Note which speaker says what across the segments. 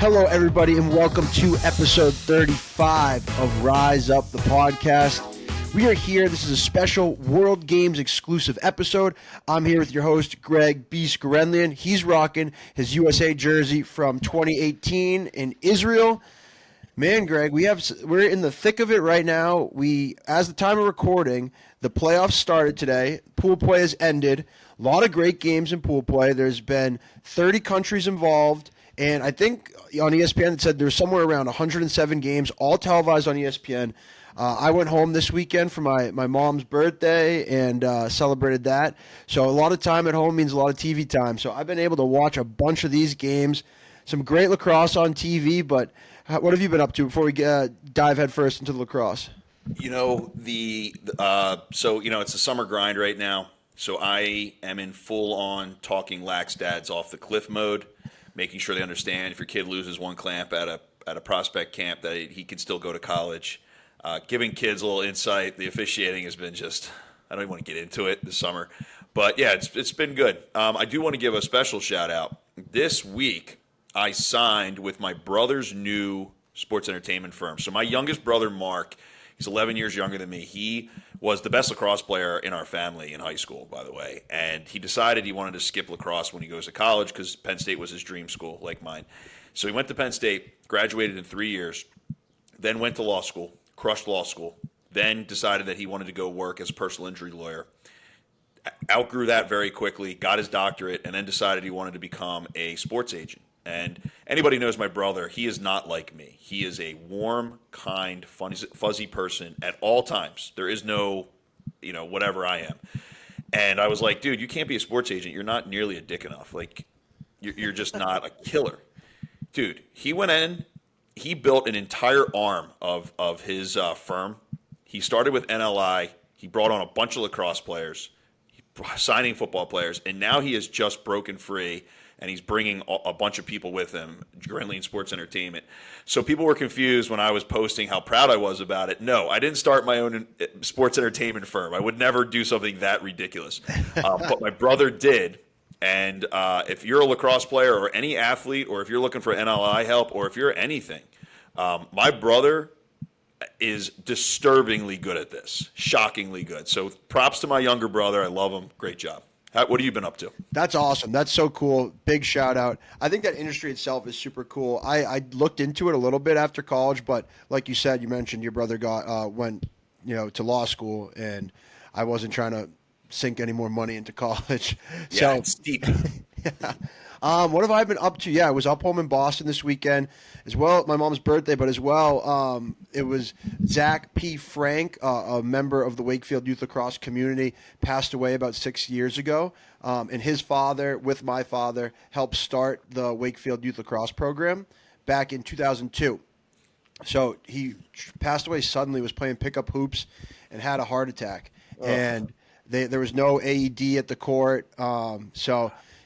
Speaker 1: Hello, everybody, and welcome to episode 35 of Rise Up, the podcast. We are here. This is a special World Games exclusive episode. I'm here with your host, Greg Beast Gurenlian. He's rocking his USA jersey from 2018 in Israel. Man, Greg, we're in the thick of it right now. As the time of recording, the playoffs started today. Pool play has ended. A lot of great games in pool play. There's been 30 countries involved, and I think on ESPN it said there's somewhere around 107 games, all televised on ESPN. I went home this weekend for my mom's birthday and celebrated that. So a lot of time at home means a lot of TV time. So I've been able to watch a bunch of these games. Some great lacrosse on TV, but what have you been up to before we dive headfirst into the lacrosse?
Speaker 2: It's a summer grind right now. So I am in full-on talking lax dads off the cliff mode, making sure they understand if your kid loses one clamp at a prospect camp that he can still go to college. Giving kids a little insight. The officiating has been I don't even want to get into it this summer. But, yeah, it's been good. I do want to give a special shout-out. This week, I signed with my brother's new sports entertainment firm. So my youngest brother, Mark, he's 11 years younger than me. He was the best lacrosse player in our family in high school, by the way. And he decided he wanted to skip lacrosse when he goes to college because Penn State was his dream school, like mine. So he went to Penn State, graduated in 3 years, then went to law school, crushed law school, then decided that he wanted to go work as a personal injury lawyer. Outgrew that very quickly, got his doctorate, and then decided he wanted to become a sports agent. And anybody knows my brother, he is not like me. He is a warm, kind, fuzzy person at all times. There is no, whatever I am. And I was like, dude, you can't be a sports agent. You're not nearly a dick enough. Like, you're just not a killer. Dude, he went in, he built an entire arm of his firm. He started with NLI. He brought on a bunch of lacrosse players, signing football players, and now he has just broken free. And he's bringing a bunch of people with him, Gurenlian Sports Entertainment. So people were confused when I was posting how proud I was about it. No, I didn't start my own sports entertainment firm. I would never do something that ridiculous. But my brother did. And if you're a lacrosse player or any athlete, or if you're looking for NLI help, or if you're anything, my brother is disturbingly good at this, shockingly good. So props to my younger brother. I love him. Great job. What have you been up to?
Speaker 1: That's awesome. That's so cool. Big shout out. I think that industry itself is super cool. I looked into it a little bit after college, but like you said, you mentioned your brother went to law school, and I wasn't trying to sink any more money into college.
Speaker 2: Yeah, it's steep.
Speaker 1: Yeah. What have I been up to? Yeah, I was up home in Boston this weekend as well. My mom's birthday, but as well, it was Zach P. Frank, a member of the Wakefield Youth Lacrosse community, passed away about 6 years ago. And his father, with my father, helped start the Wakefield Youth Lacrosse program back in 2002. So he passed away suddenly, was playing pickup hoops, and had a heart attack. Oh. And there was no AED at the court.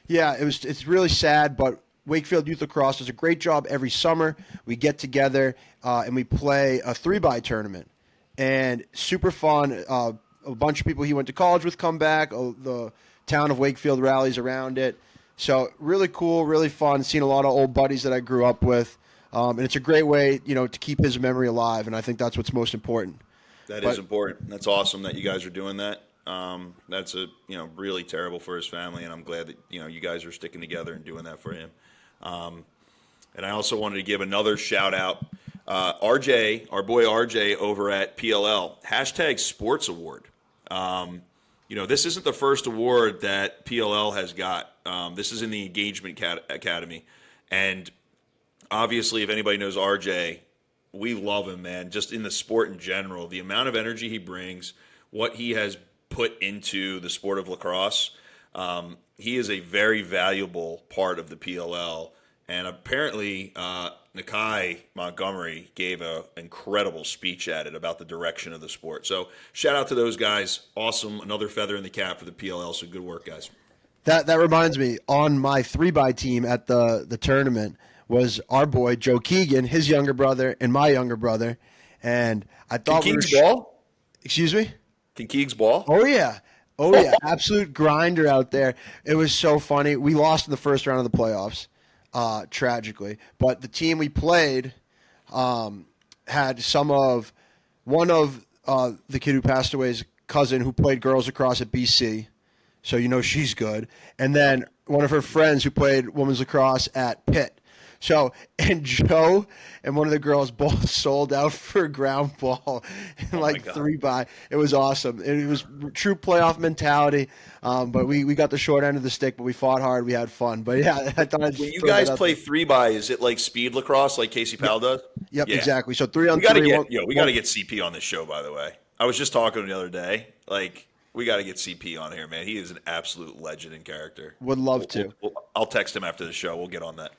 Speaker 1: Yeah, it's really sad, but Wakefield Youth Lacrosse does a great job every summer. We get together and we play a 3x tournament, and super fun. A bunch of people he went to college with come back. The town of Wakefield rallies around it. So really cool, really fun. Seen a lot of old buddies that I grew up with, and it's a great way, to keep his memory alive, and I think that's what's most important.
Speaker 2: That is important. That's awesome that you guys are doing that. That's really terrible for his family, and I'm glad that you guys are sticking together and doing that for him. And I also wanted to give another shout out, RJ, our boy RJ over at PLL #Sports Award. This isn't the first award that PLL has got. This is in the Engagement Academy, and obviously, if anybody knows RJ, we love him, man. Just in the sport in general, the amount of energy he brings, what he has put into the sport of lacrosse. He is a very valuable part of the PLL, and apparently Nakai Montgomery gave an incredible speech at it about the direction of the sport. So shout out to those guys. Awesome. Another feather in the cap for the PLL. So good work, guys.
Speaker 1: That reminds me, on my 3x team at the tournament was our boy Joe Keegan, his younger brother, and my younger brother. And I thought
Speaker 2: Can Keegs ball?
Speaker 1: Excuse me?
Speaker 2: Can Keegs ball?
Speaker 1: Oh, yeah. Oh, yeah. Absolute grinder out there. It was so funny. We lost in the first round of the playoffs. tragically. But the team we played had one of the kid who passed away's cousin who played girls lacrosse at BC, so she's good. And then one of her friends who played women's lacrosse at Pitt. So, and Joe and one of the girls both sold out for a ground ball in like 3-by. It was awesome. It was true playoff mentality. But we got the short end of the stick, but we fought hard. We had fun. But yeah, I thought
Speaker 2: when you guys play 3-by, is it like speed lacrosse like Casey Powell does?
Speaker 1: Yep, yeah. Exactly. So 3-on-3.
Speaker 2: We got to get CP on this show, by the way. I was just talking to him the other day. Like, we got to get CP on here, man. He is an absolute legend in character.
Speaker 1: Would love to.
Speaker 2: I'll text him after the show. We'll get on that.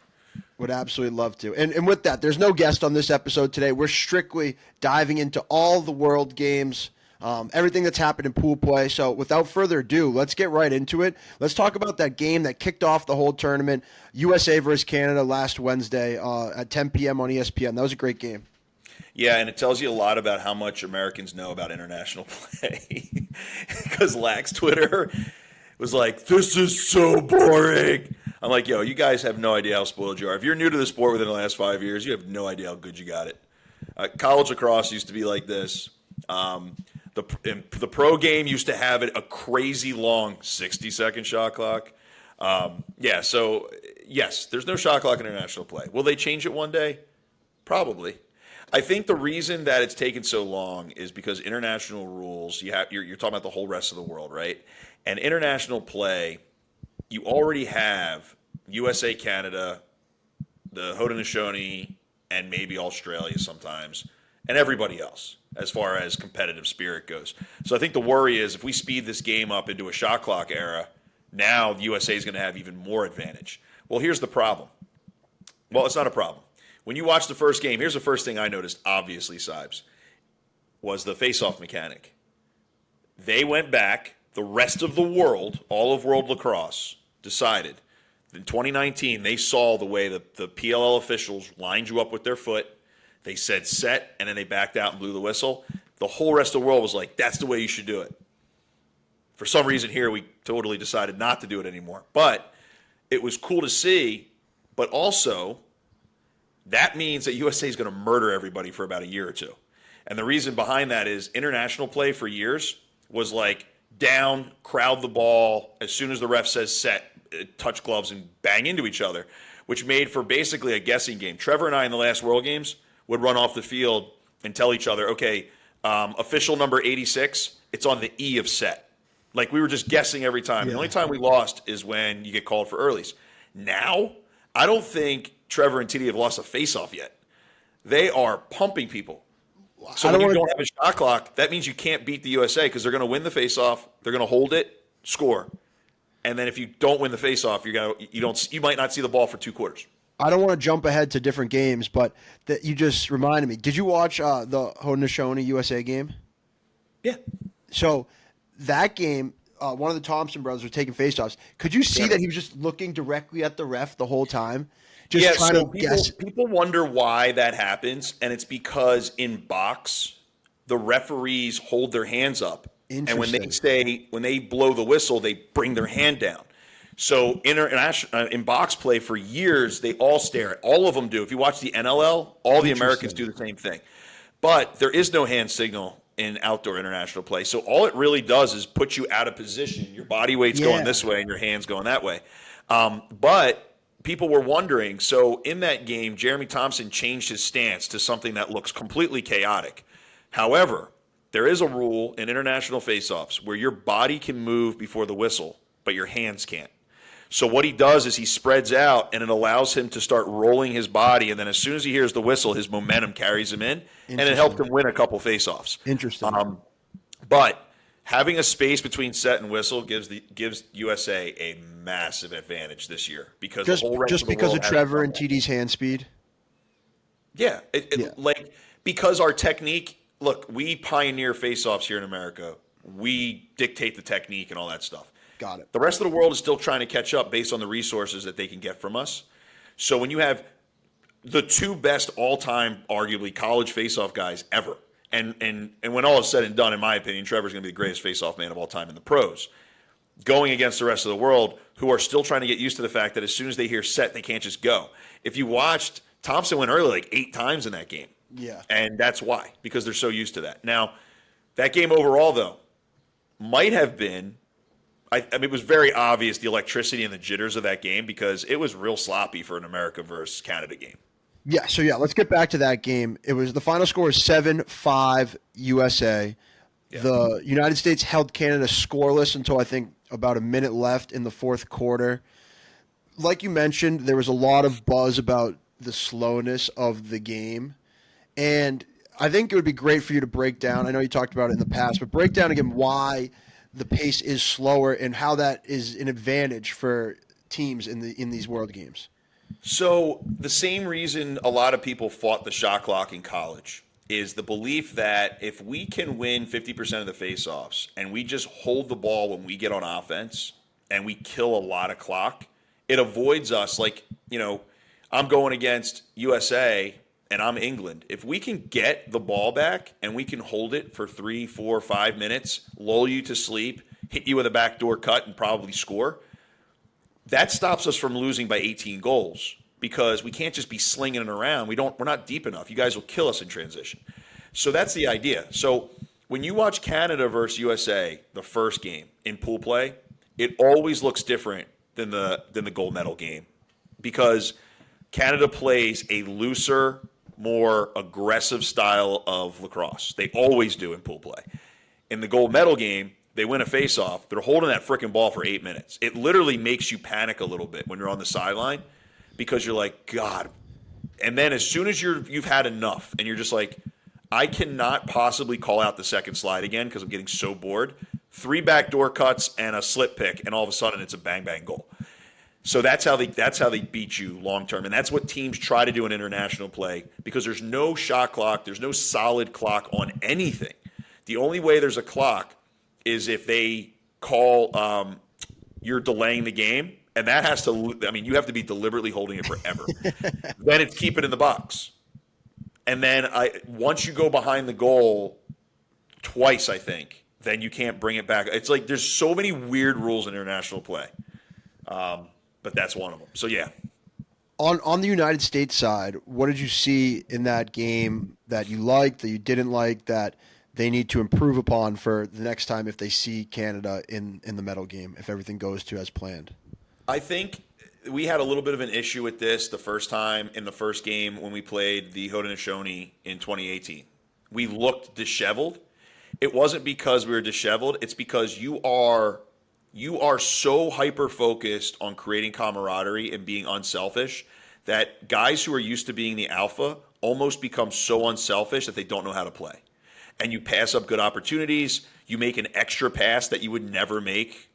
Speaker 1: Would absolutely love to. And with that, there's no guest on this episode today. We're strictly diving into all the world games, everything that's happened in pool play. So without further ado, let's get right into it. Let's talk about that game that kicked off the whole tournament, USA versus Canada last Wednesday at 10 p.m. on ESPN. That was a great game.
Speaker 2: Yeah, and it tells you a lot about how much Americans know about international play. Because Lax Twitter was like, this is so boring. I'm like, yo, you guys have no idea how spoiled you are. If you're new to the sport within the last 5 years, you have no idea how good you got it. College lacrosse used to be like this. The pro game used to have a crazy long 60-second shot clock. So, yes, there's no shot clock in international play. Will they change it one day? Probably. I think the reason that it's taken so long is because international rules, you're talking about the whole rest of the world, right? And international play, you already have USA, Canada, the Haudenosaunee, and maybe Australia sometimes, and everybody else as far as competitive spirit goes. So I think the worry is if we speed this game up into a shot clock era, now the USA is going to have even more advantage. Well, here's the problem. Well, it's not a problem. When you watch the first game, here's the first thing I noticed, obviously, Sibes, was the face-off mechanic. They went back. The rest of the world, all of World Lacrosse, decided in 2019 they saw the way that the PLL officials lined you up with their foot. They said set, and then they backed out and blew the whistle. The whole rest of the world was like, that's the way you should do it. For some reason here, we totally decided not to do it anymore. But it was cool to see, but also that means that USA is going to murder everybody for about a year or two. And the reason behind that is international play for years was like, down, crowd the ball, as soon as the ref says set, touch gloves and bang into each other, which made for basically a guessing game. Trevor and I in the last World Games would run off the field and tell each other, okay, official number 86, it's on the E of set. Like we were just guessing every time. Yeah. The only time we lost is when you get called for earlies. Now, I don't think Trevor and TD have lost a face-off yet. They are pumping people. So when you don't have a shot clock, that means you can't beat the USA because they're going to win the face-off, they're going to hold it, score, and then if you don't win the face-off, you might not see the ball for 2 quarters.
Speaker 1: I don't want to jump ahead to different games, but that you just reminded me. Did you watch the Haudenosaunee USA game?
Speaker 2: Yeah.
Speaker 1: So that game, one of the Thompson brothers was taking face-offs. Could you see that he was just looking directly at the ref the whole time? Just trying to guess.
Speaker 2: People wonder why that happens, and it's because in box, the referees hold their hands up. And when they blow the whistle, they bring their hand down. So in box play for years, they all stare. All of them do. If you watch the NLL, all the Americans do the same thing. But there is no hand signal in outdoor international play. So all it really does is put you out of position. Your body weight's going this way and your hand's going that way. But people were wondering, so in that game, Jeremy Thompson changed his stance to something that looks completely chaotic. However, there is a rule in international face-offs where your body can move before the whistle, but your hands can't. So what he does is he spreads out, and it allows him to start rolling his body, and then as soon as he hears the whistle, his momentum carries him in, and it helped him win a couple face-offs.
Speaker 1: Interesting.
Speaker 2: But having a space between set and whistle gives USA a massive advantage this year because
Speaker 1: just
Speaker 2: the whole rest of the
Speaker 1: because
Speaker 2: world
Speaker 1: of Trevor and TD's hand speed.
Speaker 2: Yeah, like because our technique. Look, we pioneer face-offs here in America. We dictate the technique and all that stuff.
Speaker 1: Got it.
Speaker 2: The rest of the world is still trying to catch up based on the resources that they can get from us. So when you have the 2 best all-time, arguably, college face-off guys ever, and when all is said and done, in my opinion, Trevor's going to be the greatest face-off man of all time in the pros. going against the rest of the world who are still trying to get used to the fact that as soon as they hear set, they can't just go. If you watched, Thompson went early like 8 times in that game.
Speaker 1: Yeah.
Speaker 2: And that's why, because they're so used to that. Now, that game overall, though, might have been, I mean, it was very obvious the electricity and the jitters of that game because it was real sloppy for an America versus Canada game.
Speaker 1: Yeah, so let's get back to that game. It was the final score is 7-5 USA.
Speaker 2: Yeah.
Speaker 1: The United States held Canada scoreless until I think about a minute left in the fourth quarter. Like you mentioned, there was a lot of buzz about the slowness of the game. And I think it would be great for you to break down. I know you talked about it in the past, but break down again why the pace is slower and how that is an advantage for teams in these World Games.
Speaker 2: So the same reason a lot of people fought the shot clock in college is the belief that if we can win 50% of the faceoffs and we just hold the ball when we get on offense and we kill a lot of clock, it avoids us. Like, I'm going against USA and I'm England. If we can get the ball back and we can hold it for 3, 4, 5 minutes, lull you to sleep, hit you with a backdoor cut and probably score, that stops us from losing by 18 goals because we can't just be slinging it around. We're not deep enough. You guys will kill us in transition. So that's the idea. So when you watch Canada versus USA, the first game in pool play, it always looks different than the gold medal game because Canada plays a looser, more aggressive style of lacrosse. They always do in pool play. In the gold medal game, they win a face-off. They're holding that freaking ball for 8 minutes. It literally makes you panic a little bit when you're on the sideline because you're like, God. And then as soon as you've had enough and you're just like, I cannot possibly call out the second slide again because I'm getting so bored. 3 backdoor cuts and a slip pick, and all of a sudden it's a bang-bang goal. So that's how they beat you long-term. And that's what teams try to do in international play because there's no shot clock. There's no solid clock on anything. The only way there's a clock is if they call you're delaying the game, and that has to – I mean, you have to be deliberately holding it forever. Then it's keep it in the box. And then once you go behind the goal twice, I think, then you can't bring it back. It's like there's so many weird rules in international play, but that's one of them. So, yeah.
Speaker 1: On the United States side, what did you see in that game that you liked, that you didn't like, that – they need to improve upon for the next time if they see Canada in the medal game, if everything goes to as planned?
Speaker 2: I think we had a little bit of an issue with this the first time in the first game when we played the Haudenosaunee in 2018. We looked disheveled. It wasn't because we were disheveled. It's because you are so hyper-focused on creating camaraderie and being unselfish that guys who are used to being the alpha almost become so unselfish that they don't know how to play. And you pass up good opportunities. You make an extra pass that you would never make.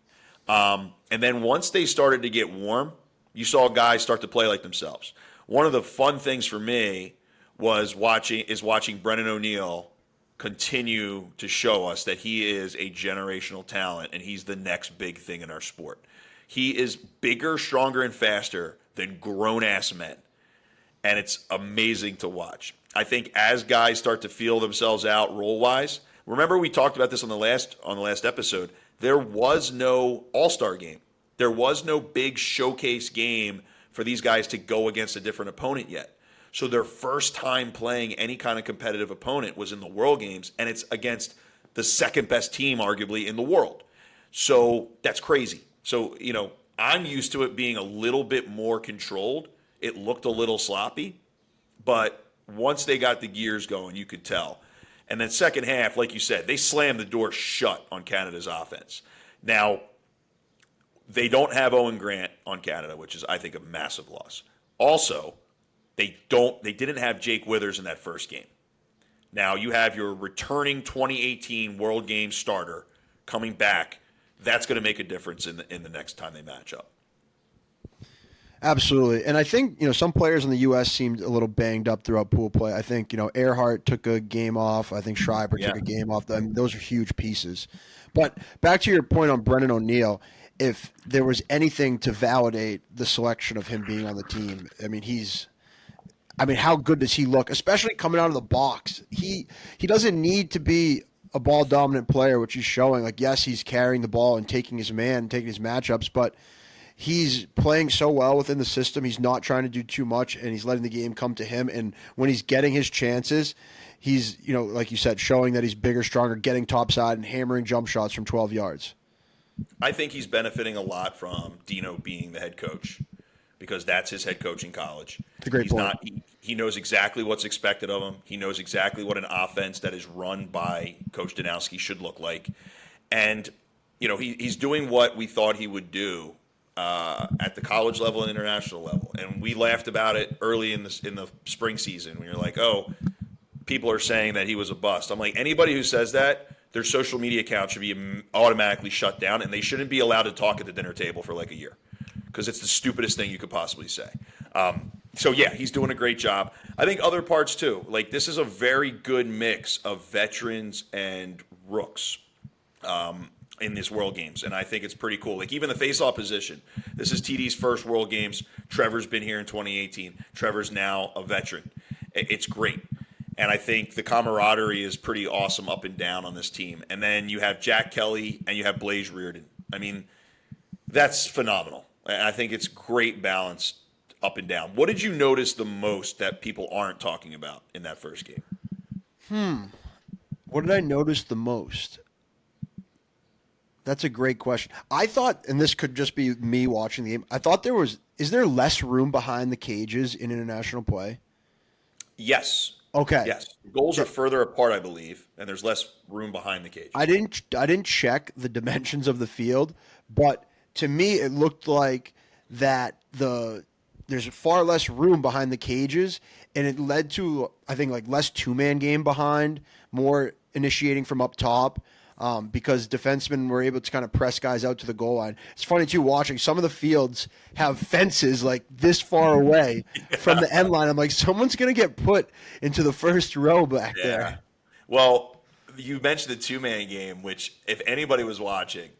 Speaker 2: And then once they started to get warm, you saw guys start to play like themselves. One of the fun things for me was watching Brendan O'Neill continue to show us that he is a generational talent and he's the next big thing in our sport. He is bigger, stronger, and faster than grown-ass men. And it's amazing to watch. I think as guys start to feel themselves out role-wise, remember we talked about this on the last episode, there was no all-star game. There was no big showcase game for these guys to go against a different opponent yet. So their first time playing any kind of competitive opponent was in the World Games, and it's against the second best team, arguably, in the world. So that's crazy. So, I'm used to it being a little bit more controlled. It looked a little sloppy, but once they got the gears going, you could tell. And then second half, like you said, they slammed the door shut on Canada's offense. Now, they don't have Owen Grant on Canada, which is, I think, a massive loss. Also, they didn't have Jake Withers in that first game. Now, you have your returning 2018 World Games starter coming back. That's going to make a difference in the next time they match up.
Speaker 1: Absolutely. And I think, some players in the U.S. seemed a little banged up throughout pool play. I think, Earhart took a game off. I think Schreiber took a game off. I mean, those are huge pieces. But back to your point on Brendan O'Neill, if there was anything to validate the selection of him being on the team, how good does he look, especially coming out of the box? He doesn't need to be a ball dominant player, which he's showing. Like, yes, he's carrying the ball and taking his man, taking his matchups, but he's playing so well within the system. He's not trying to do too much, and he's letting the game come to him. And when he's getting his chances, he's, like you said, showing that he's bigger, stronger, getting topside and hammering jump shots from 12 yards.
Speaker 2: I think he's benefiting a lot from Dino being the head coach because that's his head coach in college.
Speaker 1: It's a great point.
Speaker 2: He knows exactly what's expected of him. He knows exactly what an offense that is run by Coach Haudenosaunee should look like. And, he's doing what we thought he would do at the college level and international level. And we laughed about it early in the spring season when you're like, oh, people are saying that he was a bust. I'm like, anybody who says that, their social media account should be automatically shut down, and they shouldn't be allowed to talk at the dinner table for like a year because it's the stupidest thing you could possibly say. So, yeah, he's doing a great job. I think other parts, too. Like, this is a very good mix of veterans and rooks in this World Games, and I think it's pretty cool. Like, even the face-off position. This is TD's first World Games. Trevor's been here in 2018. Trevor's now a veteran. It's great. And I think the camaraderie is pretty awesome up and down on this team. And then you have Jack Kelly and you have Blaze Reardon. I mean, that's phenomenal. And I think it's great balance up and down. What did you notice the most that people aren't talking about in that first game?
Speaker 1: What did I notice the most? That's a great question. I thought, and this could just be me watching the game, I thought is there less room behind the cages in international play?
Speaker 2: Yes.
Speaker 1: Okay.
Speaker 2: Yes. Goals are further apart, I believe, and there's less room behind the cage.
Speaker 1: I didn't check the dimensions of the field, but to me it looked like that there's far less room behind the cages, and it led to, I think, like less two-man game behind, more initiating from up top. Because defensemen were able to kind of press guys out to the goal line. It's funny, too, watching. Some of the fields have fences like this far away from the end line. I'm like, someone's going to get put into the first row back there.
Speaker 2: Well, you mentioned the two-man game, which if anybody was watching,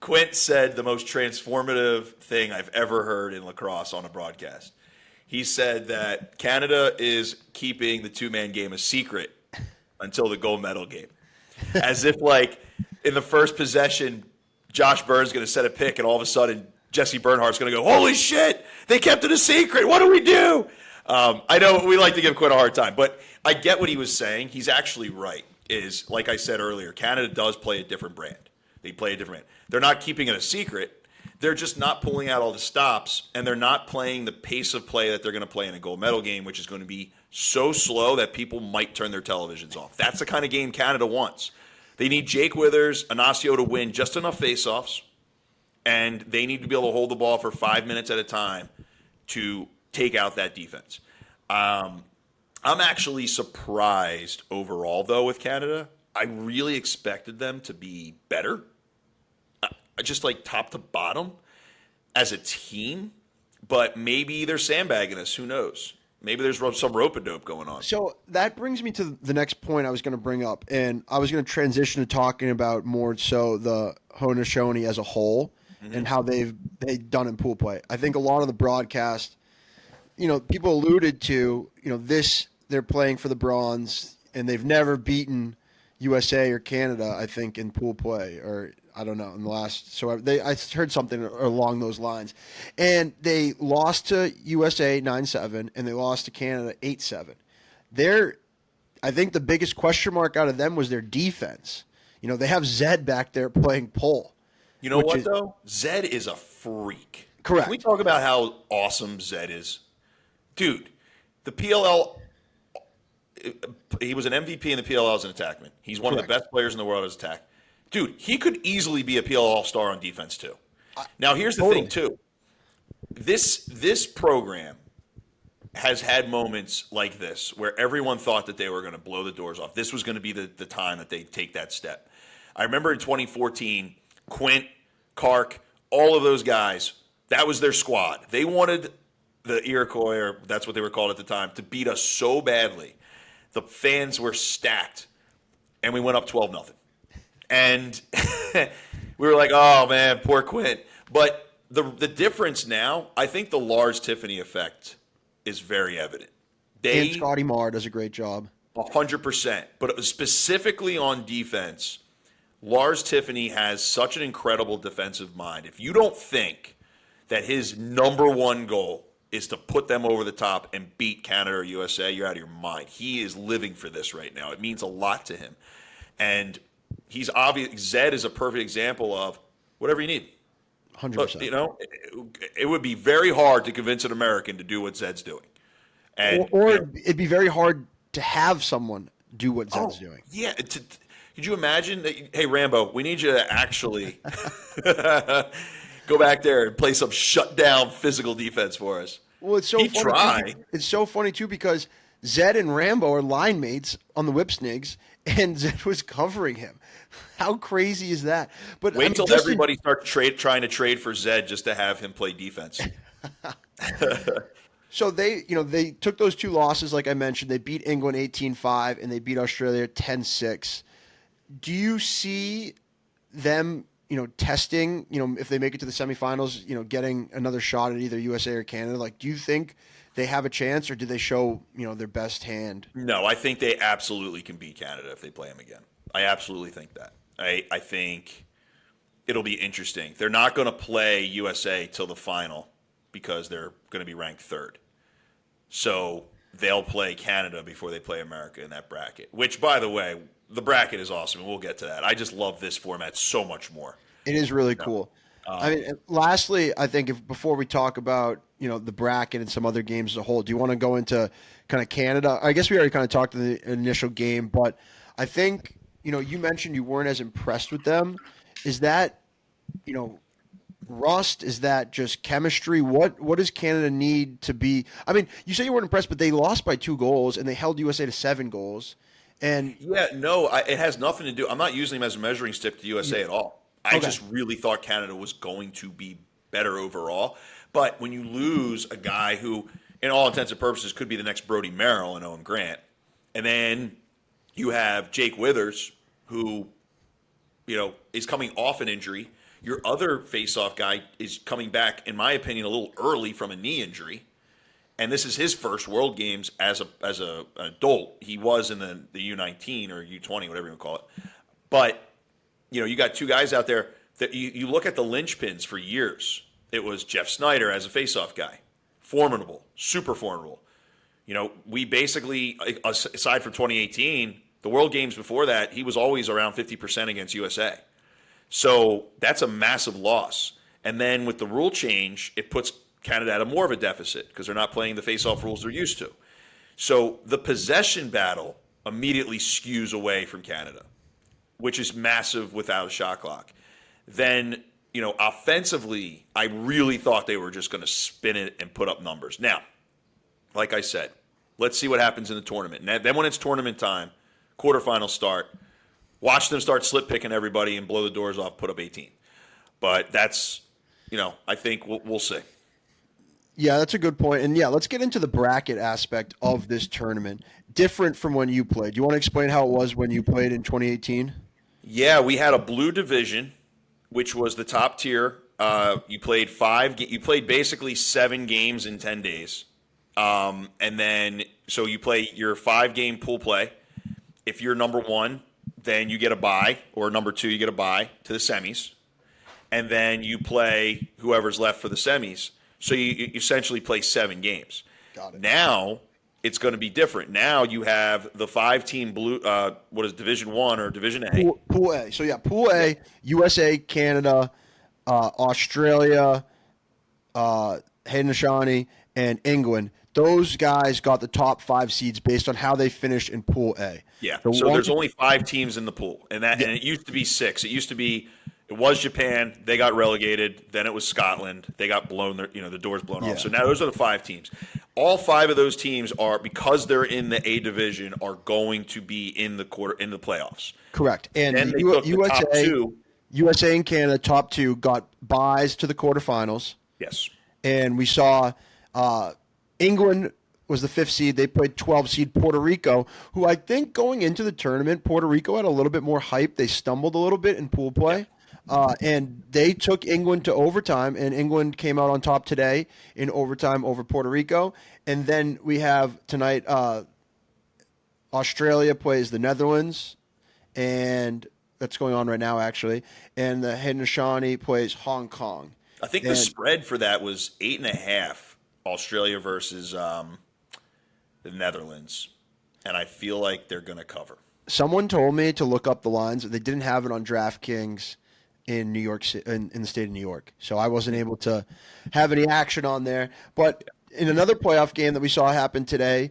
Speaker 2: Quint said the most transformative thing I've ever heard in lacrosse on a broadcast. He said that Canada is keeping the two-man game a secret until the gold medal game. As if, like, in the first possession, Josh Burns going to set a pick, and all of a sudden, Jesse Bernhardt's going to go, holy shit, they kept it a secret. What do we do? I know we like to give Quinn a hard time, but I get what he was saying. He's actually right. Is, like I said earlier, Canada does play a different brand. They play a different brand. They're not keeping it a secret. They're just not pulling out all the stops, and they're not playing the pace of play that they're going to play in a gold medal game, which is going to be so slow that people might turn their televisions off. That's the kind of game Canada wants. They need Jake Withers, Ignacio to win just enough faceoffs, and they need to be able to hold the ball for 5 minutes at a time to take out that defense. I'm actually surprised overall, though, with Canada. I really expected them to be better, just like top to bottom as a team, but maybe they're sandbagging us. Who knows? Maybe there's some rope-a-dope going on.
Speaker 1: So that brings me to the next point I was going to bring up, and I was going to transition to talking about more so the Haudenosaunee as a whole and how they've done in pool play. I think a lot of the broadcast, people alluded to, they're playing for the bronze, and they've never beaten USA or Canada, I think, in pool play, or I don't know, in the last. So I heard something along those lines. And they lost to USA 9-7, and they lost to Canada 8-7. I think the biggest question mark out of them was their defense. They have Zed back there playing pole.
Speaker 2: You know what, though? Zed is a freak.
Speaker 1: Correct.
Speaker 2: Can we talk about how awesome Zed is? Dude, the PLL, he was an MVP in the PLL as an attackman. He's one of the best players in the world as attack. Dude, he could easily be a PLL All-Star on defense, too. Now, here's the thing, too. This program has had moments like this where everyone thought that they were going to blow the doors off. This was going to be the time that they take that step. I remember in 2014, Quint, Kark, all of those guys, that was their squad. They wanted the Iroquois, or that's what they were called at the time, to beat us so badly. The fans were stacked, and we went up 12-0. And we were like, oh, man, poor Quint. But the difference now, I think the Lars Tiffany effect is very evident.
Speaker 1: And Scotty Marr does a great job.
Speaker 2: 100%. But specifically on defense, Lars Tiffany has such an incredible defensive mind. If you don't think that his number one goal is to put them over the top and beat Canada or USA, you're out of your mind. He is living for this right now. It means a lot to him. And he's obvious. Zed is a perfect example of whatever you need.
Speaker 1: 100%.
Speaker 2: But, it would be very hard to convince an American to do what Zed's doing. And,
Speaker 1: or it'd be very hard to have someone do what Zed's doing.
Speaker 2: Yeah. Could you imagine that? Hey, Rambo, we need you to actually go back there and play some shutdown physical defense for us.
Speaker 1: Well, it's so
Speaker 2: He'd
Speaker 1: funny.
Speaker 2: try.
Speaker 1: It's so funny too because Zed and Rambo are line mates on the Whipsnigs, and Zed was covering him. How crazy is that? But
Speaker 2: wait till everybody starts trying to trade for Zed just to have him play defense.
Speaker 1: So they took those two losses, like I mentioned. They beat England 18-5, and they beat Australia 10-6. Do you see them, testing, if they make it to the semifinals, getting another shot at either USA or Canada? Like, do you think they have a chance, or do they show, their best hand?
Speaker 2: No, I think they absolutely can beat Canada if they play them again. I absolutely think that. I think it'll be interesting. They're not going to play USA till the final because they're going to be ranked third. So they'll play Canada before they play America in that bracket, which, by the way, the bracket is awesome, and we'll get to that. I just love this format so much more.
Speaker 1: It is really cool. Lastly, I think before we talk about the bracket and some other games as a whole, do you want to go into kind of Canada? I guess we already kind of talked in the initial game, but I think you mentioned you weren't as impressed with them. Is that rust? Is that just chemistry? What does Canada need to be? I mean, you say you weren't impressed, but they lost by 2 goals and they held USA to 7 goals. And
Speaker 2: it has nothing to do. I'm not using them as a measuring stick to USA at all. I just really thought Canada was going to be better overall. But when you lose a guy who, in all intents and purposes, could be the next Brody Merrill and Owen Grant, and then you have Jake Withers, who, is coming off an injury. Your other face-off guy is coming back, in my opinion, a little early from a knee injury. And this is his first World Games as an adult. He was in the U19 or U20, whatever you want to call it. But, you got 2 guys out there that you look at the linchpins for years. It was Jeff Snyder as a face-off guy. Formidable, super formidable. We basically, aside from 2018, the World Games before that, he was always around 50% against USA. So that's a massive loss. And then with the rule change, it puts Canada at more of a deficit because they're not playing the face-off rules they're used to. So the possession battle immediately skews away from Canada, which is massive without a shot clock. Then, offensively, I really thought they were just going to spin it and put up numbers. Now, like I said, let's see what happens in the tournament. And then when it's tournament time, quarterfinals start, watch them start slip picking everybody and blow the doors off, put up 18. But that's, I think we'll see.
Speaker 1: Yeah, that's a good point. And let's get into the bracket aspect of this tournament. Different from when you played. Do you want to explain how it was when you played in 2018?
Speaker 2: Yeah, we had a blue division, which was the top tier. You played basically 7 games in 10 days. And then, so you play your 5-game pool play. If you're number 1, then you get a bye, or number 2, you get a bye to the semis. And then you play whoever's left for the semis. So you essentially play 7 games.
Speaker 1: Got it.
Speaker 2: Now it's going to be different. Now you have the 5-team blue. What is Division 1 or Division A?
Speaker 1: Pool A. So Pool A: USA, Canada, Australia, Haudenosaunee, and England. Those guys got the top 5 seeds based on how they finished in Pool A.
Speaker 2: Yeah. So there's only 5 teams in the pool, and it used to be 6. It was Japan. They got relegated. Then it was Scotland. They got blown. The doors blown off. So now those are the 5 teams. All 5 of those teams are, because they're in the A division, are going to be in the playoffs.
Speaker 1: Correct. And
Speaker 2: then
Speaker 1: USA and Canada, top 2, got byes to the quarterfinals.
Speaker 2: Yes.
Speaker 1: And we saw England was the 5th seed. They played 12 seed Puerto Rico, who I think going into the tournament, Puerto Rico had a little bit more hype. They stumbled a little bit in pool play. And they took England to overtime, and England came out on top today in overtime over Puerto Rico. And then we have tonight Australia plays the Netherlands, and that's going on right now actually. And the Haudenosaunee plays Hong Kong.
Speaker 2: I think the
Speaker 1: And
Speaker 2: spread for that was 8.5. Australia versus the Netherlands, and I feel like they're going to cover.
Speaker 1: someone told me to look up the lines. They didn't have it on DraftKings in New York, in the state of New York, so I wasn't able to have any action on there. But in another playoff game that we saw happen today,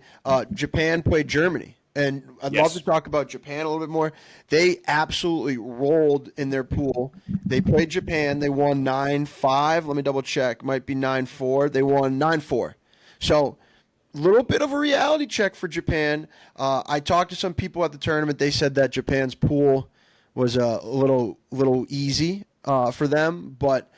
Speaker 1: Japan played Germany. And I'd love to
Speaker 2: Yes.
Speaker 1: talk about Japan a little bit more. They absolutely rolled in their pool. They played Japan. They won 9-5. Let me double check. Might be 9-4. They won 9-4. So, little bit of a reality check for Japan. I talked to some people at the tournament. They said that Japan's pool was a little easy for them. But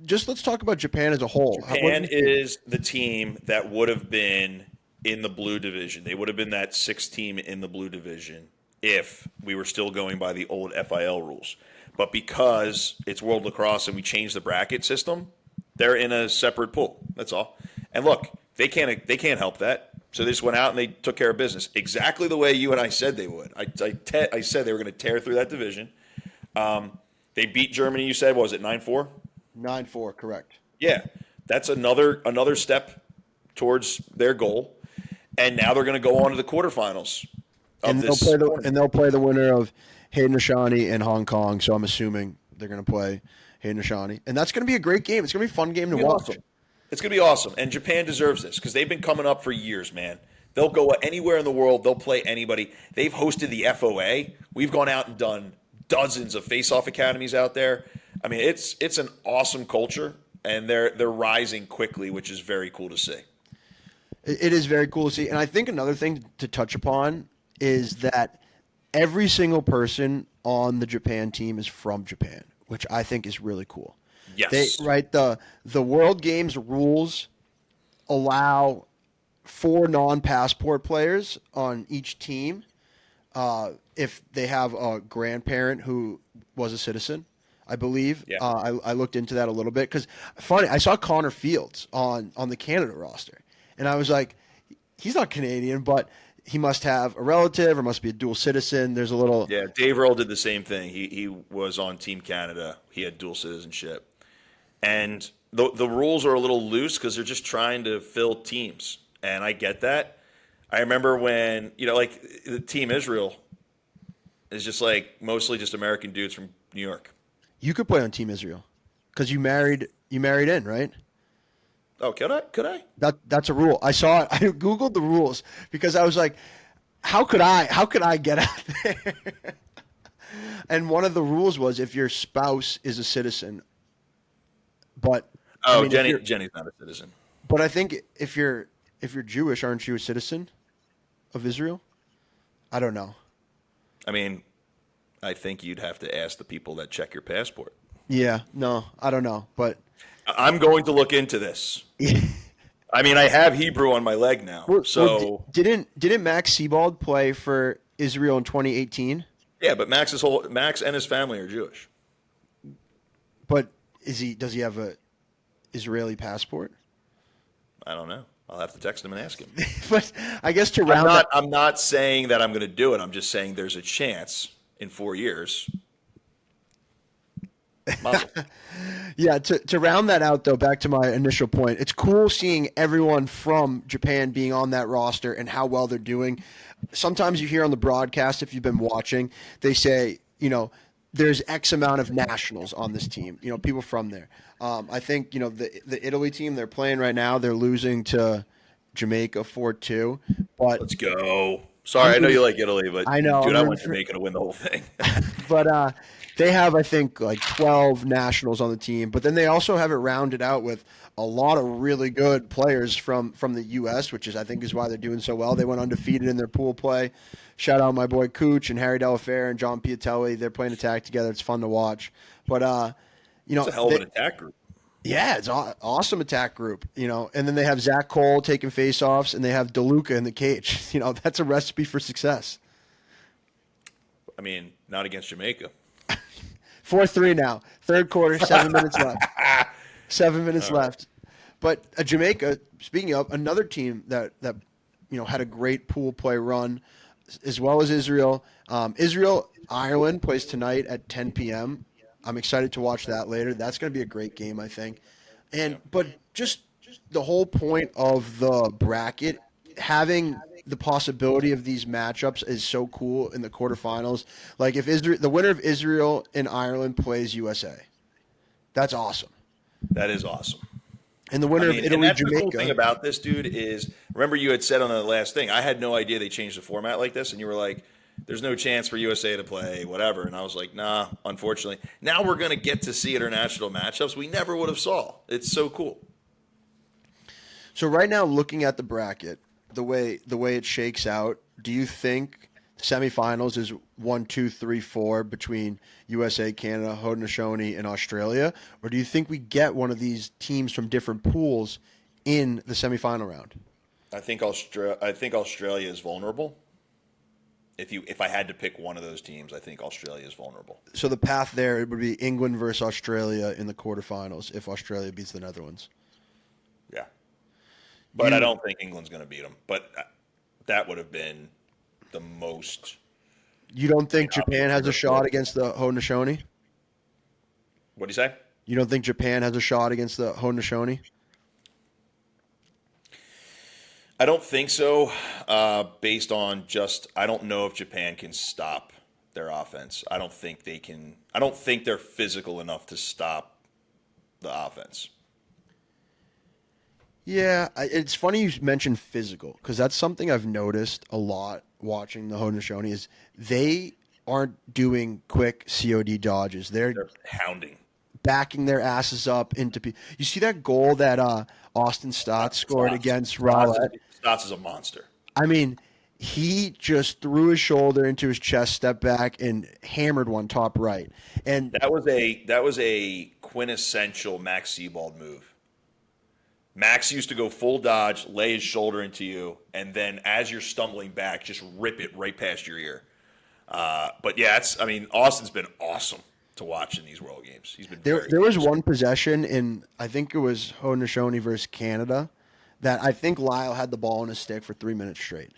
Speaker 1: just let's talk about Japan as a whole.
Speaker 2: Japan is the team that would have been in the blue division. They would have been that sixth team in the blue division if we were still going by the old FIL rules. But because it's World Lacrosse and we changed the bracket system, they're in a separate pool. That's all. And look, they can't help that. So they just went out and they took care of business exactly the way you and I said they would. I said they were going to tear through that division. They beat Germany. You said, what was it, 9-4?
Speaker 1: 9-4, correct.
Speaker 2: Yeah, that's another step towards their goal. And now they're going to go on to the quarterfinals of
Speaker 1: And
Speaker 2: this.
Speaker 1: they'll play the winner of Haudenosaunee and Hong Kong. So I'm assuming they're going to play Haudenosaunee, and that's going to be a great game. It's going to be a fun game to watch.
Speaker 2: Awesome. It's going to be awesome. And Japan deserves this because they've been coming up for years, man. They'll go anywhere in the world. They'll play anybody. They've hosted the FOA. We've gone out and done dozens of face-off academies out there. I mean, it's an awesome culture, and they're rising quickly, which is very cool to see.
Speaker 1: It is very cool to see. And I think another thing to touch upon is that every single person on the Japan team is from Japan, which I think is really cool.
Speaker 2: Yes.
Speaker 1: The World Games rules allow 4 non-passport players on each team if they have a grandparent who was a citizen, I believe.
Speaker 2: Yeah.
Speaker 1: I looked into that a little bit because, funny, I saw Connor Fields on the Canada roster, and I was like, he's not Canadian, but he must have a relative or must be a dual citizen. There's a little
Speaker 2: Yeah, Dave Earl did the same thing. He was on Team Canada. He had dual citizenship. And the rules are a little loose because they're just trying to fill teams. And I get that. I remember when, like the Team Israel is just like mostly just American dudes from New York.
Speaker 1: You could play on Team Israel because you married in, right?
Speaker 2: Oh, could I?
Speaker 1: That's a rule. I saw it. I Googled the rules because I was like, how could I get out there? And one of the rules was if your spouse is a citizen. But
Speaker 2: Oh,
Speaker 1: I mean,
Speaker 2: Jenny's not a citizen.
Speaker 1: But I think if you're Jewish, aren't you a citizen of Israel? I don't know.
Speaker 2: I mean, I think you'd have to ask the people that check your passport.
Speaker 1: Yeah, no, I don't know, but
Speaker 2: I'm going to look into this. I mean, I have Hebrew on my leg now. So
Speaker 1: didn't Max Sebald play for Israel in 2018?
Speaker 2: yeah, but Max and his family are Jewish.
Speaker 1: But does he have a Israeli passport?
Speaker 2: I don't know. I'll have to text him and ask him.
Speaker 1: But I guess to round
Speaker 2: I'm not saying that I'm going to do it. I'm just saying there's a chance in 4 years.
Speaker 1: Yeah, to round that out, though, back to my initial point, it's cool seeing everyone from Japan being on that roster and how well they're doing. Sometimes you hear on the broadcast, if you've been watching, they say, there's X amount of nationals on this team, people from there. I think, the Italy team they're playing right now, they're losing to Jamaica 4-2. But
Speaker 2: Let's go. Sorry, I know you like Italy, but
Speaker 1: I know,
Speaker 2: dude, I want Jamaica to win the whole thing.
Speaker 1: But they have, I think, like 12 nationals on the team. But then they also have it rounded out with a lot of really good players from the U.S., which I think is why they're doing so well. They went undefeated in their pool play. Shout out my boy Cooch and Harry Delafair and John Piatelli. They're playing attack together. It's fun to watch. But
Speaker 2: it's a hell of an attack group.
Speaker 1: Yeah, it's an awesome attack group. And then they have Zach Cole taking faceoffs, and they have DeLuca in the cage. That's a recipe for success.
Speaker 2: I mean, not against Jamaica.
Speaker 1: 4-3 now. Third quarter, 7 minutes left. 7 minutes left. But Jamaica, speaking of, another team that had a great pool play run. as well as Israel. Israel Ireland plays tonight at 10 p.m. I'm excited to watch that later. That's going to be a great game, I think.
Speaker 2: Yeah.
Speaker 1: But just the whole point of the bracket, having the possibility of these matchups is so cool in the quarterfinals. Like if Israel, the winner of Israel and Ireland plays USA, that's awesome.
Speaker 2: That is awesome.
Speaker 1: And the
Speaker 2: I
Speaker 1: winner of
Speaker 2: mean, and
Speaker 1: Italy
Speaker 2: that's the cool thing
Speaker 1: Jamaica,
Speaker 2: about this, dude, is remember you had said on the last thing, I had no idea they changed the format like this, and you were like, there's no chance for USA to play, whatever. And I was like, nah, unfortunately. Now we're going to get to see international matchups we never would have saw. It's so cool.
Speaker 1: so right now, looking at the bracket, the way it shakes out, do you think semifinals is 1, 2, 3, 4 between USA, Canada, Haudenosaunee, and Australia, or do you think we get one of these teams from different pools in the semifinal round?
Speaker 2: I think Australia is vulnerable. If I had to pick one of those teams, I think Australia is vulnerable.
Speaker 1: So the path there it would be England versus Australia in the quarterfinals if Australia beats the Netherlands.
Speaker 2: Yeah. But I
Speaker 1: You
Speaker 2: don't think England's going to beat them. But that would have been the most.
Speaker 1: you don't
Speaker 2: I mean,
Speaker 1: think Japan
Speaker 2: obviously,
Speaker 1: has a shot against the Haudenosaunee?
Speaker 2: what do you say?
Speaker 1: You don't think Japan has a shot against the Haudenosaunee?
Speaker 2: I don't think so. Based on I don't know if Japan can stop their offense. I don't think they can. I don't think they're physical enough to stop the offense.
Speaker 1: Yeah, it's funny you mentioned physical because that's something I've noticed a lot watching the Haudenosaunee is they aren't doing quick COD dodges. They're
Speaker 2: They're hounding.
Speaker 1: backing their asses up into. You see that goal that Austin Stott scored against
Speaker 2: Stotts
Speaker 1: Rowlett?
Speaker 2: is a monster.
Speaker 1: I mean, he just threw his shoulder into his chest, stepped back, and hammered one top right. And
Speaker 2: That was a quintessential Max Sebald move. Max used to go full dodge, lay his shoulder into you, and then as you're stumbling back, just rip it right past your ear. But yeah, Austin's been awesome to watch in these World Games. He's been
Speaker 1: there was one possession in, I think it was Haudenosaunee versus Canada, that I think Lyle had the ball in his stick for 3 minutes straight.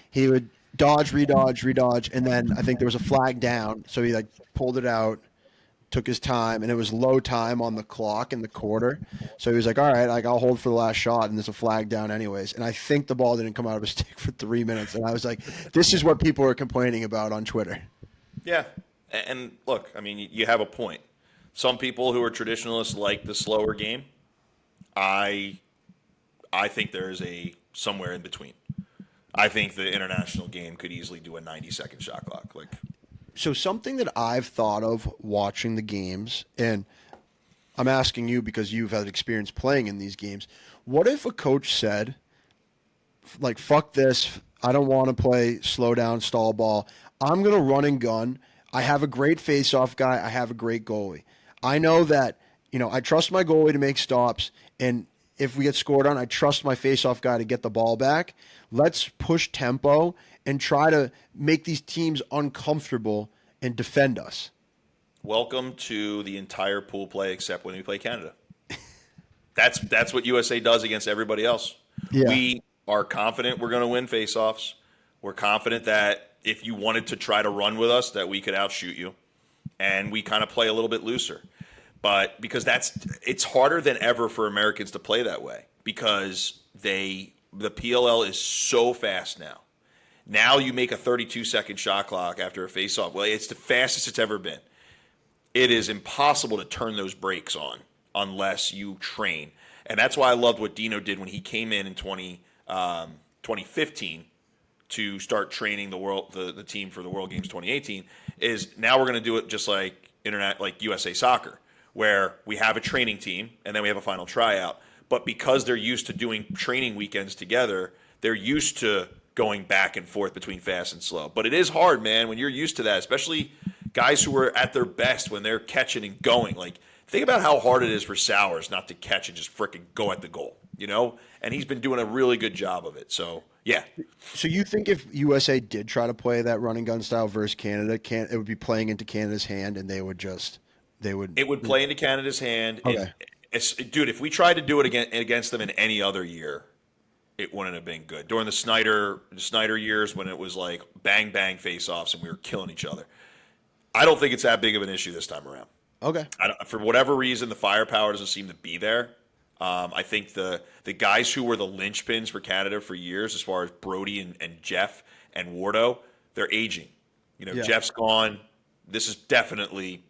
Speaker 1: He would dodge, redodge, redodge, and then I think there was a flag down, so he like pulled it out, took his time, and it was low time on the clock in the quarter. So he was like, all right, like I'll hold for the last shot, and there's a flag down anyways. And I think the ball didn't come out of his stick for 3 minutes. And I was like, this is what people are complaining about on Twitter.
Speaker 2: Yeah, and look, I mean, you have a point. Some people who are traditionalists like the slower game. I think there is a somewhere in between. I think the international game could easily do a 90-second shot clock. Like,
Speaker 1: So something that I've thought of watching the games, and I'm asking you because you've had experience playing in these games. What if a coach said, like, fuck this, I don't want to play slow down, stall ball. I'm going to run and gun. I have a great face-off guy. I have a great goalie. I know that, I trust my goalie to make stops, and if we get scored on, I trust my face-off guy to get the ball back. Let's push tempo and try to make these teams uncomfortable and defend us.
Speaker 2: welcome to the entire pool play except when we play Canada. That's what USA does against everybody else.
Speaker 1: Yeah.
Speaker 2: We are confident we're going to win faceoffs. We're confident that if you wanted to try to run with us, that we could outshoot you, and we kind of play a little bit looser. But because it's harder than ever for Americans to play that way because the PLL is so fast now. Now you make a 32-second shot clock after a faceoff. Well, it's the fastest it's ever been. It is impossible to turn those brakes on unless you train. And that's why I loved what Dino did when he came in 2015 to start training the team for the World Games 2018. Is now we're going to do it just like USA Soccer, where we have a training team and then we have a final tryout. But because they're used to doing training weekends together, they're used to going back and forth between fast and slow. But it is hard, man, when you're used to that, especially guys who are at their best when they're catching and going. Like, think about how hard it is for Sowers not to catch and just freaking go at the goal, And he's been doing a really good job of it. So, yeah.
Speaker 1: So you think if USA did try to play that run and gun style versus Canada, it would be playing into Canada's hand, and it would
Speaker 2: play into Canada's hand.
Speaker 1: Okay.
Speaker 2: Dude, if we tried to do it against them in any other year, it wouldn't have been good. During the Snyder years when it was like bang bang face offs and we were killing each other. I don't think it's that big of an issue this time around.
Speaker 1: Okay.
Speaker 2: For whatever reason, the firepower doesn't seem to be there. I think the guys who were the linchpins for Canada for years, as far as Brody and Jeff and Wardo, they're aging.
Speaker 1: Yeah.
Speaker 2: Jeff's gone. This is definitely.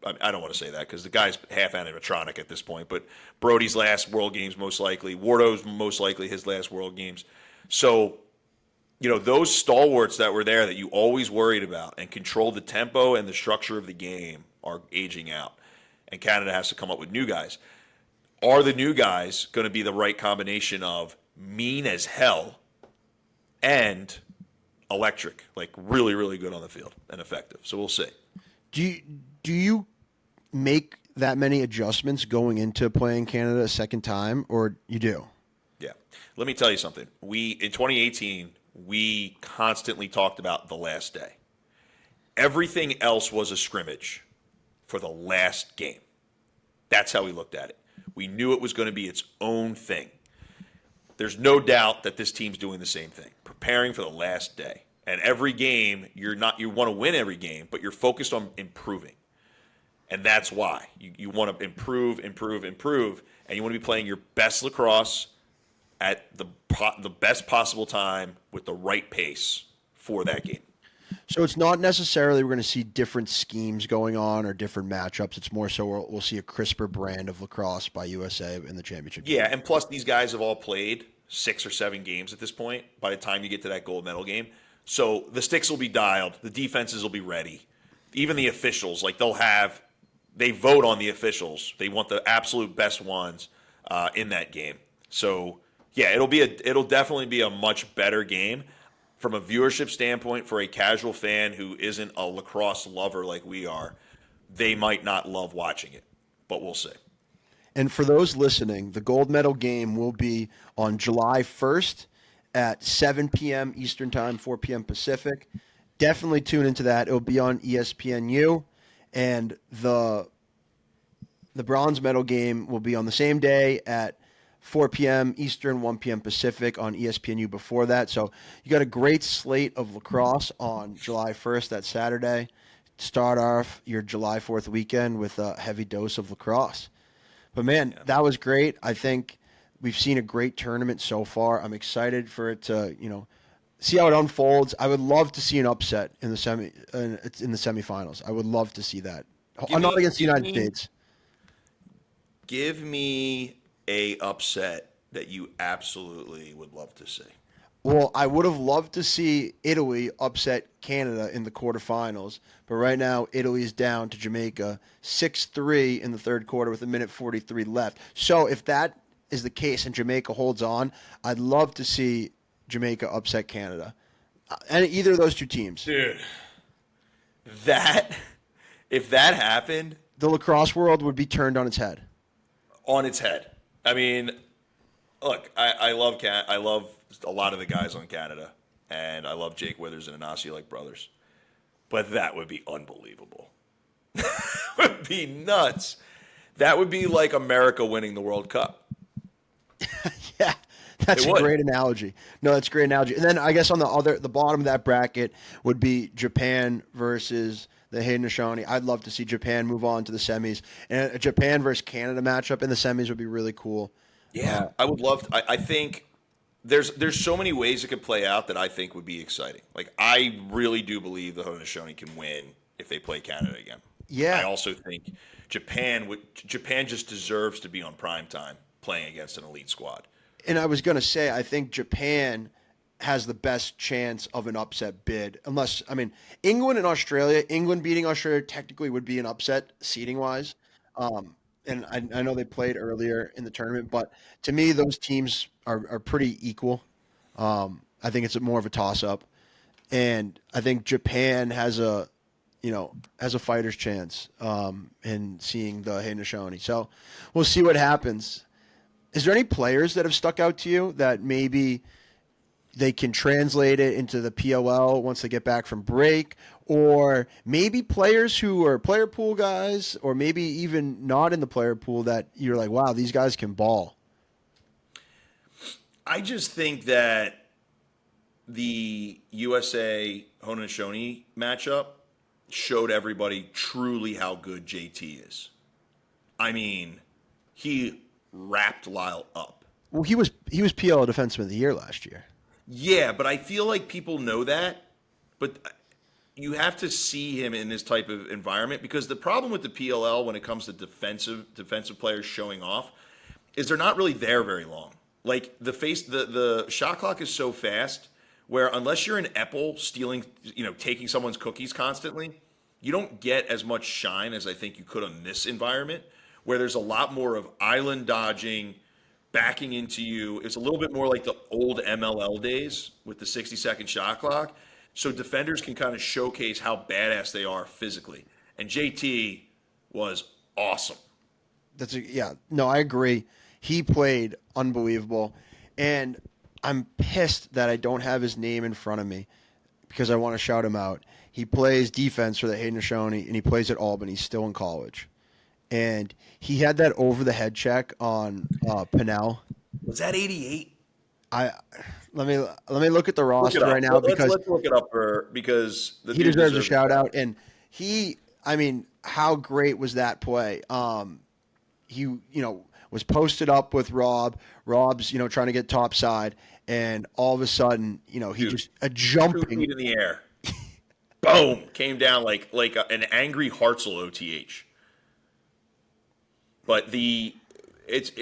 Speaker 2: I don't want to say that because the guy's half animatronic at this point. But Brody's last World Games most likely. Wardo's most likely his last World Games. So, those stalwarts that were there that you always worried about and controlled the tempo and the structure of the game are aging out. And Canada has to come up with new guys. Are the new guys going to be the right combination of mean as hell and electric, like really, really good on the field and effective? So we'll see.
Speaker 1: Do you make that many adjustments going into playing Canada a second time, or you do?
Speaker 2: Yeah. Let me tell you something. In 2018, we constantly talked about the last day. Everything else was a scrimmage for the last game. That's how we looked at it. We knew it was going to be its own thing. There's no doubt that this team's doing the same thing, preparing for the last day. And every game, you want to win every game, but you're focused on improving. And that's why. You want to improve, and you want to be playing your best lacrosse at the best possible time with the right pace for that game.
Speaker 1: So it's not necessarily we're going to see different schemes going on or different matchups. It's more so we'll see a crisper brand of lacrosse by USA in the championship game.
Speaker 2: Yeah, and plus these guys have all played 6 or 7 games at this point by the time you get to that gold medal game. So the sticks will be dialed. The defenses will be ready. Even the officials, they vote on the officials. They want the absolute best ones in that game. So yeah, it'll definitely be a much better game from a viewership standpoint. For a casual fan who isn't a lacrosse lover like we are, they might not love watching it, but we'll see.
Speaker 1: And for those listening, the gold medal game will be on July 1st at 7 p.m. Eastern Time, 4 p.m. Pacific. Definitely tune into that. It'll be on ESPNU. And the bronze medal game will be on the same day at 4 p.m. Eastern, 1 p.m. Pacific on ESPNU before that. So you got a great slate of lacrosse on July 1st, that Saturday. Start off your July 4th weekend with a heavy dose of lacrosse. But, man, that was great. I think we've seen a great tournament so far. I'm excited for it to, see how it unfolds. I would love to see an upset in the semifinals. I would love to see that. Not against the United States.
Speaker 2: Give me a upset that you absolutely would love to see.
Speaker 1: Well, I would have loved to see Italy upset Canada in the quarterfinals, but right now Italy is down to Jamaica 6-3 in the third quarter with 1:43 left. So if that is the case and Jamaica holds on, I'd love to see Jamaica upset Canada. And either of those two teams.
Speaker 2: Dude, if that happened,
Speaker 1: the lacrosse world would be turned on its head.
Speaker 2: On its head. I mean, look, I love I love a lot of the guys on Canada, and I love Jake Withers and Anasi like brothers. But that would be unbelievable. That would be nuts. That would be like America winning the World Cup.
Speaker 1: Yeah, that's a great analogy. No, that's a great analogy. And then I guess on the bottom of that bracket would be Japan versus the Haudenosaunee. I'd love to see Japan move on to the semis. And a Japan versus Canada matchup in the semis would be really cool.
Speaker 2: Yeah, I would love to. I think there's so many ways it could play out that I think would be exciting. Like, I really do believe the Haudenosaunee can win if they play Canada again.
Speaker 1: Yeah.
Speaker 2: I also think Japan just deserves to be on prime time playing against an elite squad.
Speaker 1: And I was going to say, I think Japan has the best chance of an upset bid. Unless, England and Australia, England beating Australia technically would be an upset seeding-wise. And I know they played earlier in the tournament, but to me, those teams are pretty equal. I think it's more of a toss-up. And I think Japan has a fighter's chance in seeing the Haudenosaunee. So we'll see what happens. Is there any players that have stuck out to you that maybe they can translate it into the PLL once they get back from break, or maybe players who are player pool guys, or maybe even not in the player pool that you're like, wow, these guys can ball?
Speaker 2: I just think that the USA Haudenosaunee matchup showed everybody truly how good JT is. I mean, he wrapped Lyle up.
Speaker 1: Well, he was PL Defenseman of the Year last year.
Speaker 2: Yeah, but I feel like people know that, but you have to see him in this type of environment because the problem with the PLL when it comes to defensive players showing off is they're not really there very long. Like the shot clock is so fast where unless you're an Epple stealing, taking someone's cookies constantly, you don't get as much shine as I think you could on this environment where there's a lot more of island dodging, backing into you. It's a little bit more like the old MLL days with the 60-second shot clock. So defenders can kind of showcase how badass they are physically. And JT was awesome.
Speaker 1: No, I agree. He played unbelievable. And I'm pissed that I don't have his name in front of me because I want to shout him out. He plays defense for the Haudenosaunee, and he plays at Albany. He's still in college. And he had that over-the-head check on Pinnell.
Speaker 2: Was that 88?
Speaker 1: Let me look at the roster right now because
Speaker 2: let's look it up because
Speaker 1: he deserves a shout out. And how great was that play? He was posted up with Rob. Rob's trying to get top side, and all of a sudden he just a jumping
Speaker 2: 2 feet in the air, boom, came down like an angry Hartzell OTH. But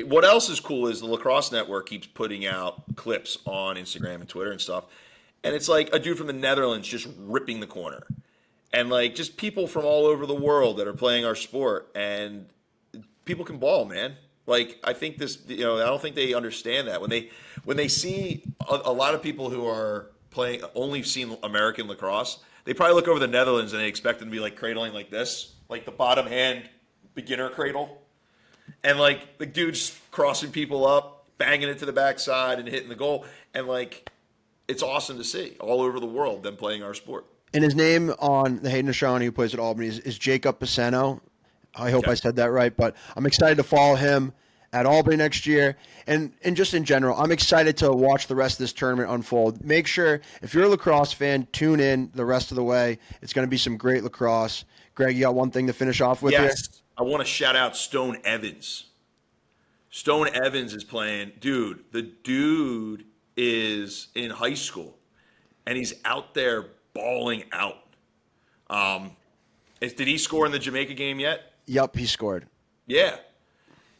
Speaker 2: what else is cool is the Lacrosse Network keeps putting out clips on Instagram and Twitter and stuff. And it's like a dude from the Netherlands just ripping the corner. And like just people from all over the world that are playing our sport. And people can ball, man. Like I think I don't think they understand that. When they see a lot of people who are playing, only seen American lacrosse, they probably look over the Netherlands and they expect them to be like cradling like this, like the bottom hand beginner cradle. And, like, the dude's crossing people up, banging it to the backside and hitting the goal. And, like, it's awesome to see all over the world them playing our sport.
Speaker 1: And his name on the Haudenosaunee who plays at Albany is Jacob Paceno. I hope I said that right. But I'm excited to follow him at Albany next year. And just in general, I'm excited to watch the rest of this tournament unfold. Make sure, if you're a lacrosse fan, tune in the rest of the way. It's going to be some great lacrosse. Greg, you got one thing to finish off with here?
Speaker 2: I want to shout out Stone Evans. Stone Evans is playing. Dude, the dude is in high school, and he's out there balling out. Did he score in the Jamaica game yet?
Speaker 1: Yep, he scored.
Speaker 2: Yeah.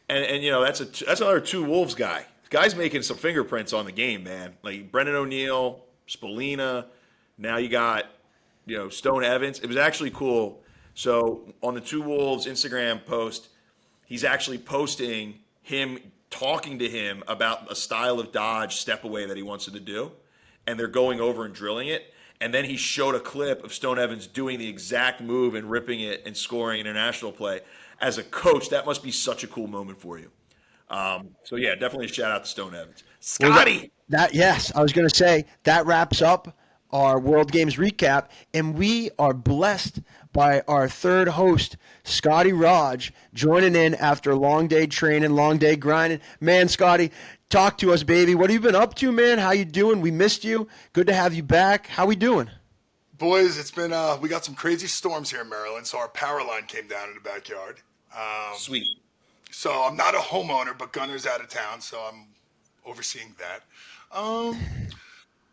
Speaker 2: And that's another two Wolves guy. The guy's making some fingerprints on the game, man. Like Brendan O'Neill, Spolina. Now you got, Stone Evans. It was actually cool. So on the Two Wolves Instagram post, he's actually posting him talking to him about a style of dodge step away that he wants him to do. And they're going over and drilling it. And then he showed a clip of Stone Evans doing the exact move and ripping it and scoring international play. As a coach, that must be such a cool moment for you. So, yeah, definitely a shout-out to Stone Evans. Scotty!
Speaker 1: Yes, I was going to say, that wraps up our World Games recap, and we are blessed by our third host, Scotty Raj, joining in after a long day training, long day grinding. Man, Scotty, talk to us, baby. What have you been up to, man? How you doing? We missed you. Good to have you back. How we doing?
Speaker 3: Boys, it's been we got some crazy storms here in Maryland, so our power line came down in the backyard.
Speaker 2: Sweet.
Speaker 3: So I'm not a homeowner, but Gunner's out of town, so I'm overseeing that.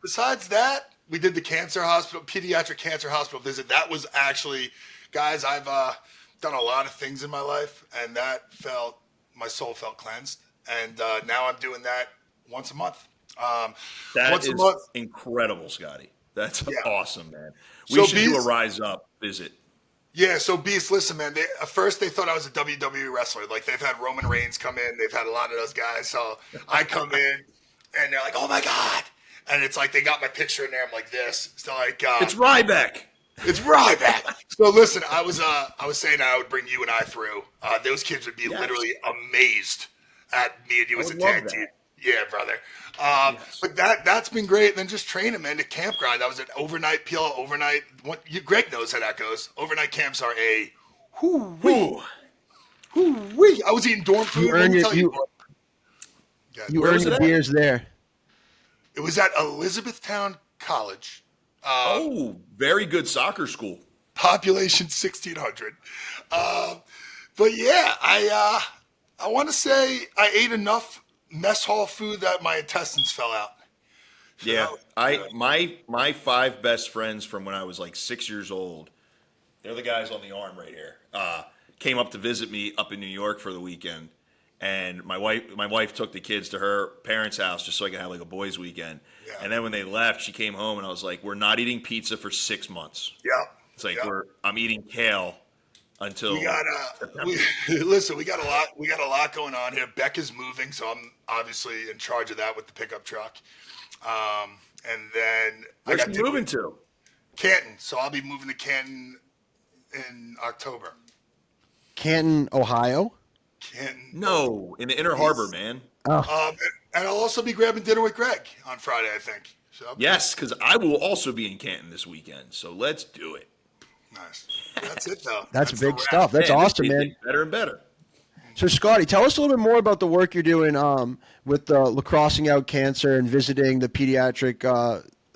Speaker 3: Besides that, we did the pediatric cancer hospital visit. That was actually, guys, I've done a lot of things in my life, and my soul felt cleansed. And now I'm doing that once a month.
Speaker 2: That is incredible, Scotty. That's awesome, man. We should do a Rise Up visit.
Speaker 3: Yeah, so Beast, listen, man. At first, they thought I was a WWE wrestler. Like, they've had Roman Reigns come in. They've had a lot of those guys. So I come in, and they're like, oh, my God. And it's like they got my picture in there. I'm like this. It's like
Speaker 2: it's Ryback.
Speaker 3: It's Ryback. So listen, I was saying I would bring you and I through. Those kids would be literally amazed at me and you as a tag team. Yeah, brother. But that's been great. And then just training, man, the camp grind. I was at overnight PL overnight. Greg knows how that goes. Overnight camps are a whoo-wee. I was eating dorm food.
Speaker 1: You earn your beers there.
Speaker 3: It was at Elizabethtown College.
Speaker 2: Oh, very good soccer school.
Speaker 3: Population 1,600. But yeah, I want to say I ate enough mess hall food that my intestines fell out. So
Speaker 2: Yeah,
Speaker 3: that was
Speaker 2: I
Speaker 3: good.
Speaker 2: my 5 best friends from when I was like 6 years old. They're the guys on the arm right here. Came up to visit me up in New York for the weekend, and my wife took the kids to her parents' house just so I could have like a boys' weekend.
Speaker 3: Yeah.
Speaker 2: And then when they left, she came home and I was like, "We're not eating pizza for 6 months.
Speaker 3: Yeah.
Speaker 2: It's like
Speaker 3: Yeah.
Speaker 2: I'm eating kale
Speaker 3: We
Speaker 2: until
Speaker 3: got we
Speaker 2: September."
Speaker 3: listen. We got a lot going on here. Beck is moving, so I'm obviously in charge of that with the pickup truck. And then I
Speaker 2: Where's
Speaker 3: got
Speaker 2: she moving to?
Speaker 3: Canton, so I'll be moving to Canton in October.
Speaker 1: Canton, Ohio.
Speaker 3: Canton.
Speaker 2: No, in the Inner Harbor,
Speaker 3: He's,
Speaker 2: man.
Speaker 1: Oh,
Speaker 3: and I'll also be grabbing dinner with Greg on Friday, I think. So
Speaker 2: Yes, because I will also be in Canton this weekend. So let's do it.
Speaker 3: nice. That's it, though.
Speaker 1: that's
Speaker 3: That's the
Speaker 1: big
Speaker 3: wrap.
Speaker 1: stuff. That's
Speaker 2: Man, this
Speaker 1: awesome,
Speaker 2: kid
Speaker 1: man.
Speaker 2: gets better and better.
Speaker 1: So, Scotty, tell us a little bit more about the work you're doing with the lacrossing out cancer and visiting the pediatric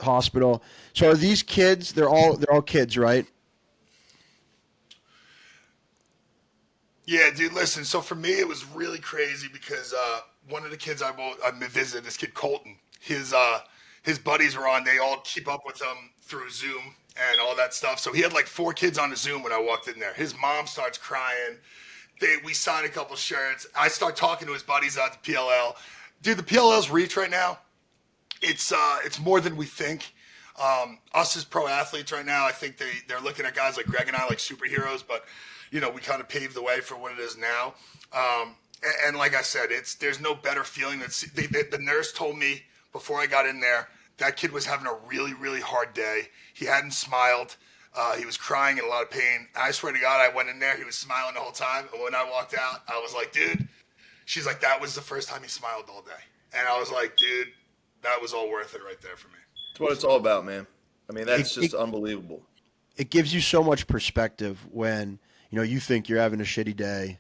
Speaker 1: hospital. So, are these kids? They're all kids, right?
Speaker 3: Yeah, dude. Listen. So for me, it was really crazy because one of the kids I visited, this kid Colton, his buddies were on. They all keep up with him through Zoom and all that stuff. So he had like 4 kids on the Zoom when I walked in there. His mom starts crying. We signed a couple shirts. I start talking to his buddies at the PLL. Dude, the PLL's reach right now, it's more than we think. Us as pro athletes right now, I think they're looking at guys like Greg and I like superheroes, but we kind of paved the way for what it is now. And like I said, there's no better feeling than the nurse told me before I got in there that kid was having a really, really hard day. He hadn't smiled. He was crying in a lot of pain. I swear to God, I went in there. He was smiling the whole time. And when I walked out, I was like, dude, she's like, that was the first time he smiled all day. And I was like, dude, that was all worth it right there for me.
Speaker 2: That's what it's all about, man. I mean, that's
Speaker 1: It-
Speaker 2: just
Speaker 1: it-
Speaker 2: unbelievable.
Speaker 1: It gives you so much perspective when you think you're having a shitty day.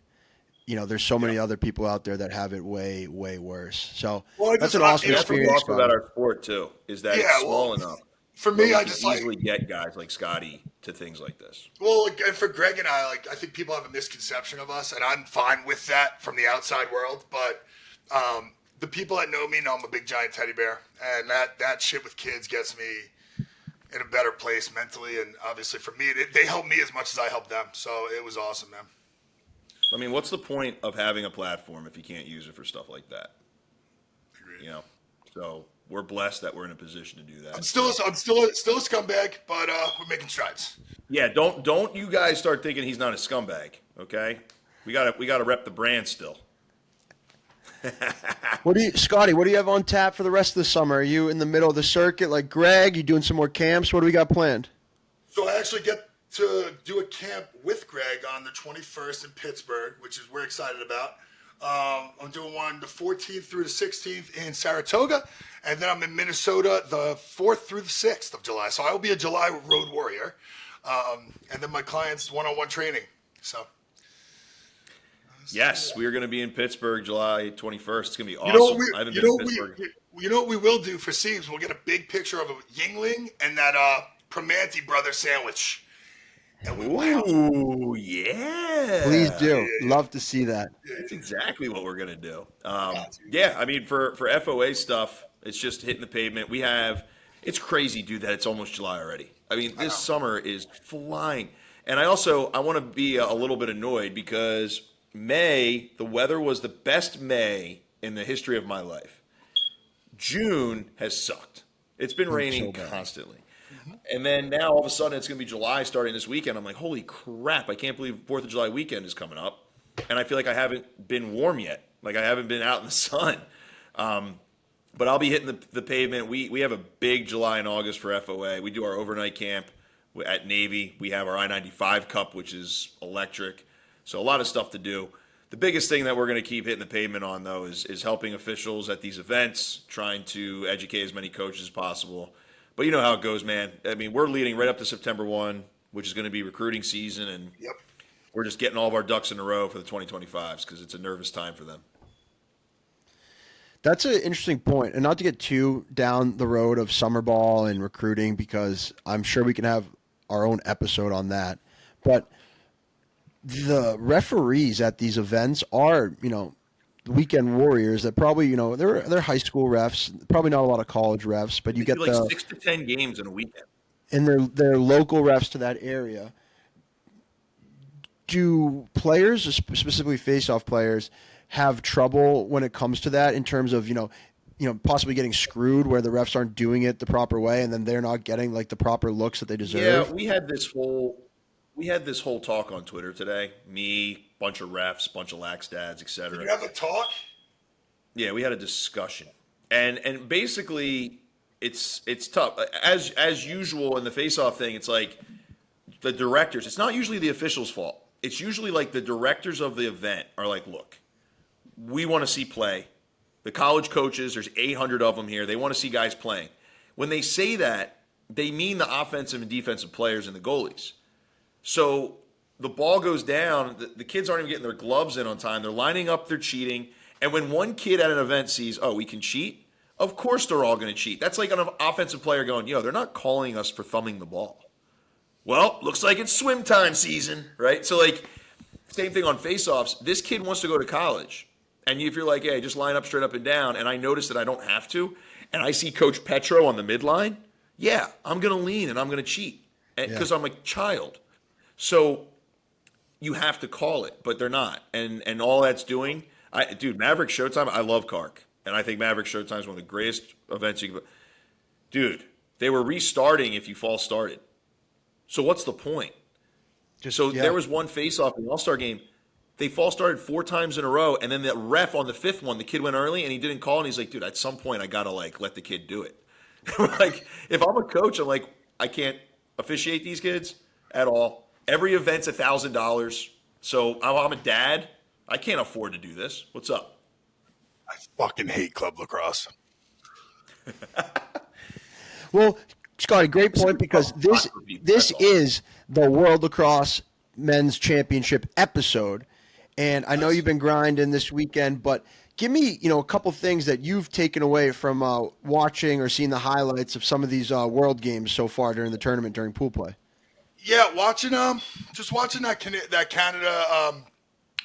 Speaker 1: There's so many other people out there that have it way, way worse. So
Speaker 3: Well,
Speaker 1: that's an awesome
Speaker 2: That's what's
Speaker 1: experience,
Speaker 2: awesome about
Speaker 1: Scotty.
Speaker 2: our sport too, is that
Speaker 3: Yeah,
Speaker 2: it's small
Speaker 3: well,
Speaker 2: enough
Speaker 3: for
Speaker 2: where
Speaker 3: me,
Speaker 2: we
Speaker 3: I
Speaker 2: can
Speaker 3: just like,
Speaker 2: easily get guys like Scotty to things like this.
Speaker 3: well, like, and for Greg and I think people have a misconception of us, and I'm fine with that from the outside world. But the people that know me know I'm a big giant teddy bear, and that shit with kids gets me in a better place mentally, and obviously for me, they help me as much as I help them. So it was awesome, man.
Speaker 2: I mean, what's the point of having a platform if you can't use it for stuff like that?
Speaker 3: Agreed.
Speaker 2: So we're blessed that we're in a position to do that.
Speaker 3: I'm still a scumbag, but we're making strides.
Speaker 2: Yeah, don't you guys start thinking he's not a scumbag, okay? We gotta rep the brand still.
Speaker 1: Scotty, what do you have on tap for the rest of the summer? Are you in the middle of the circuit like Greg? You doing some more camps? What do we got planned?
Speaker 3: So I actually get to do a camp with Greg on the 21st in Pittsburgh, which is we're excited about. I'm doing one the 14th through the 16th in Saratoga, and then I'm in Minnesota the 4th through the 6th of July. So I will be a July road warrior, and then my clients one-on-one training. So
Speaker 2: Yes, we are going to be in Pittsburgh July 21st. It's going to be awesome.
Speaker 3: you know what
Speaker 2: I haven't
Speaker 3: you
Speaker 2: been
Speaker 3: know
Speaker 2: to
Speaker 3: what
Speaker 2: Pittsburgh.
Speaker 3: you know what we will do for Seams? We'll get a big picture of a Yingling and that Primanti brother sandwich. And we will house them.
Speaker 2: Ooh, yeah.
Speaker 1: Please do.
Speaker 3: yeah.
Speaker 1: Love to see that.
Speaker 2: That's exactly what we're going to do. Yeah, I mean, for FOA stuff, it's just hitting the pavement. It's crazy, dude, that it's almost July already. I mean, this summer is flying. And I want to be a little bit annoyed because May, the weather was the best May in the history of my life. June has sucked. It's been raining constantly. And then now all of a sudden it's going to be July starting this weekend. I'm like, holy crap, I can't believe 4th of July weekend is coming up. And I feel like I haven't been warm yet. Like I haven't been out in the sun. But I'll be hitting the pavement. We have a big July and August for FOA. We do our overnight camp at Navy. We have our I-95 Cup, which is electric. So a lot of stuff to do. The biggest thing that we're going to keep hitting the pavement on, though, is helping officials at these events, trying to educate as many coaches as possible. But you know how it goes, man. I mean, we're leading right up to September 1, which is going to be recruiting season, and
Speaker 3: Yep.
Speaker 2: we're just getting all of our ducks in a row for the 2025s because it's a nervous time for them.
Speaker 1: That's an interesting point, and not to get too down the road of summer ball and recruiting, because I'm sure we can have our own episode on that. But the referees at these events are, weekend warriors that probably, they're high school refs, probably not a lot of college refs, but you
Speaker 2: They do
Speaker 1: get
Speaker 2: like 6 to 10 games in a weekend.
Speaker 1: and they're local refs to that area. Do players, specifically face-off players, have trouble when it comes to that in terms of possibly getting screwed where the refs aren't doing it the proper way, and then they're not getting like the proper looks that they
Speaker 2: Yeah,
Speaker 1: deserve?
Speaker 2: we had this whole talk on Twitter today. Me, bunch of refs, bunch of lax dads,
Speaker 3: Did
Speaker 2: etc.
Speaker 3: you have a talk?
Speaker 2: Yeah, we had a discussion, and basically, it's tough as usual in the face-off thing. It's like the directors. It's not usually the officials' fault. It's usually like the directors of the event are like, look, we want to see play. The college coaches, there's 800 of them here. They want to see guys playing. When they say that, they mean the offensive and defensive players and the goalies. So the ball goes down. The kids aren't even getting their gloves in on time. They're lining up. They're cheating. And when one kid at an event sees, oh, we can cheat, of course they're all going to cheat. That's like an offensive player going, they're not calling us for thumbing the ball. Well, looks like it's swim time season, right? So, same thing on face-offs. This kid wants to go to college. And if you're like, hey, just line up straight up and down, and I notice that I don't have to, and I see Coach Petro on the midline, yeah, I'm going to lean and I'm going to cheat because I'm a child. So you have to call it, but they're not. And all that's doing, Maverick Showtime, I love Kark. And I think Maverick Showtime is one of the greatest events you can. Dude, they were restarting if you false started. So what's the point? There was one face-off in the All-Star game. They false started 4 times in a row, and then the ref on the 5th one, the kid went early, and he didn't call, and he's like, dude, at some point I got to, let the kid do it. If I'm a coach, I'm like, I can't officiate these kids at all. Every event's $1,000. So I'm a dad. I can't afford to do this. What's up?
Speaker 3: I fucking hate club lacrosse.
Speaker 1: Well, Scotty, great point, because this is the World Lacrosse Men's Championship episode, and I know you've been grinding this weekend, but give me a couple things that you've taken away from watching or seeing the highlights of some of these World Games so far during the tournament during pool play.
Speaker 3: Yeah, watching that Canada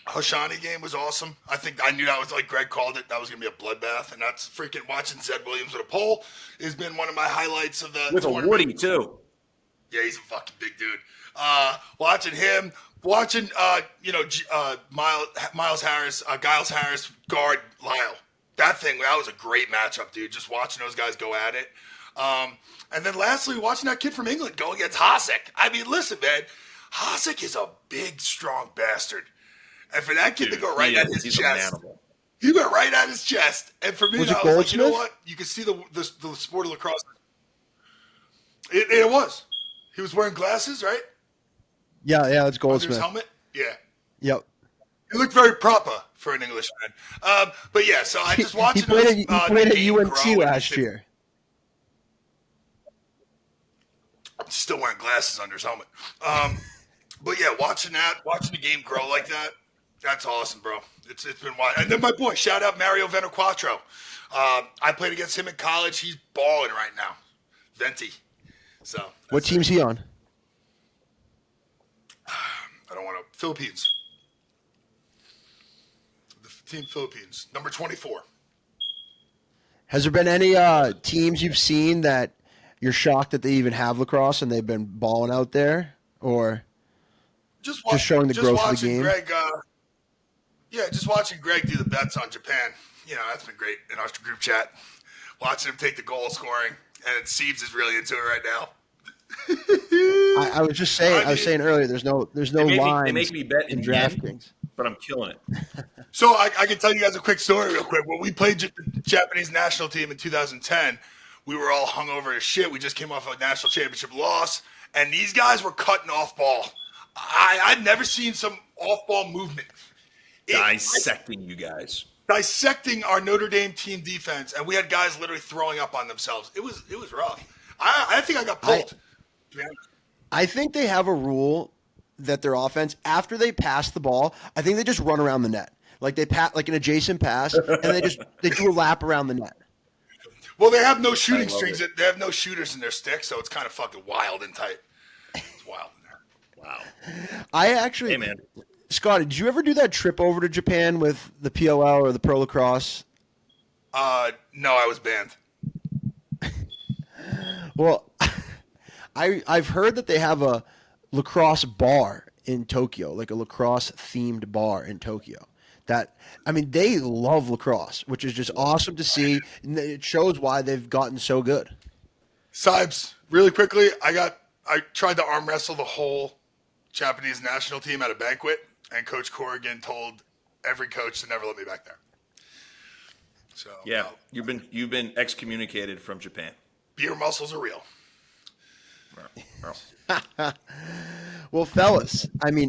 Speaker 3: Haudenosaunee game was awesome. I knew that was, like Greg called it, that was going to be a bloodbath, and that's freaking watching Zed Williams with a pole has been one of my highlights of the
Speaker 2: with
Speaker 3: tournament.
Speaker 2: A Woody, too.
Speaker 3: Yeah, he's a fucking big dude. Watching him, Giles Harris guard Lyle. That was a great matchup, dude. Just watching those guys go at it. And then lastly, watching that kid from England go against Hasek. I mean, listen, man, Hasek is a big, strong bastard. And for that kid to go right at his chest, he went right at his chest. And for me, I was like, you know what? You can see the sport of lacrosse. It was. He was wearing glasses, right?
Speaker 1: Yeah, that's Goldsmith.
Speaker 3: Under his helmet? Yeah.
Speaker 1: Yep.
Speaker 3: He looked very proper for an Englishman. But yeah, so I just watched
Speaker 1: he played at UNC last year.
Speaker 3: Still wearing glasses under his helmet. But yeah, watching the game grow like that, that's awesome, bro. It's been wild. And then my boy, shout out Mario Venequattro. I played against him in college. He's balling right now. Venti. So
Speaker 1: what team's he on?
Speaker 3: I don't want to. Philippines. The team Philippines, number 24.
Speaker 1: Has there been any teams you've seen that you're shocked that they even have lacrosse and they've been balling out there, or just showing the growth of the game?
Speaker 3: Greg, just watching Greg do the bets on Japan. That's been great in our group chat. Watching him take the goal scoring, and Siebes is really into it right now.
Speaker 1: I was just saying. I was saying earlier. There's no lines.
Speaker 2: They make me bet
Speaker 1: in DraftKings,
Speaker 2: but I'm killing it.
Speaker 3: So I can tell you guys a quick story real quick. When we played the Japanese national team in 2010, we were all hungover as shit. We just came off a national championship loss, and these guys were cutting off ball. I'd never seen some off ball movement.
Speaker 2: Dissecting you guys.
Speaker 3: Dissecting our Notre Dame team defense, and we had guys literally throwing up on themselves. It was rough. I think I got pulled.
Speaker 1: I think they have a rule that their offense, after they pass the ball, I think they just run around the net. like they pat like an adjacent pass, and they do a lap around the net.
Speaker 3: Well, they have no shooting
Speaker 2: I love
Speaker 3: strings.
Speaker 2: it.
Speaker 3: They have no shooters in their stick, so it's kind of fucking wild and tight. It's wild in there.
Speaker 2: Wow.
Speaker 1: I actually,
Speaker 2: Hey, man.
Speaker 1: Scotty, did you ever do that trip over to Japan with the PLL or the Pro Lacrosse?
Speaker 3: No, I was banned.
Speaker 1: Well, I've heard that they have a lacrosse bar in Tokyo, like a lacrosse themed bar in Tokyo. They love lacrosse, which is just awesome to see. And it shows why they've gotten so good.
Speaker 3: Sibes, really quickly, I tried to arm wrestle the whole Japanese national team at a banquet, and Coach Corrigan told every coach to never let me back there. So
Speaker 2: Yeah, you've been excommunicated from Japan.
Speaker 3: Beer muscles are real.
Speaker 1: Well, fellas,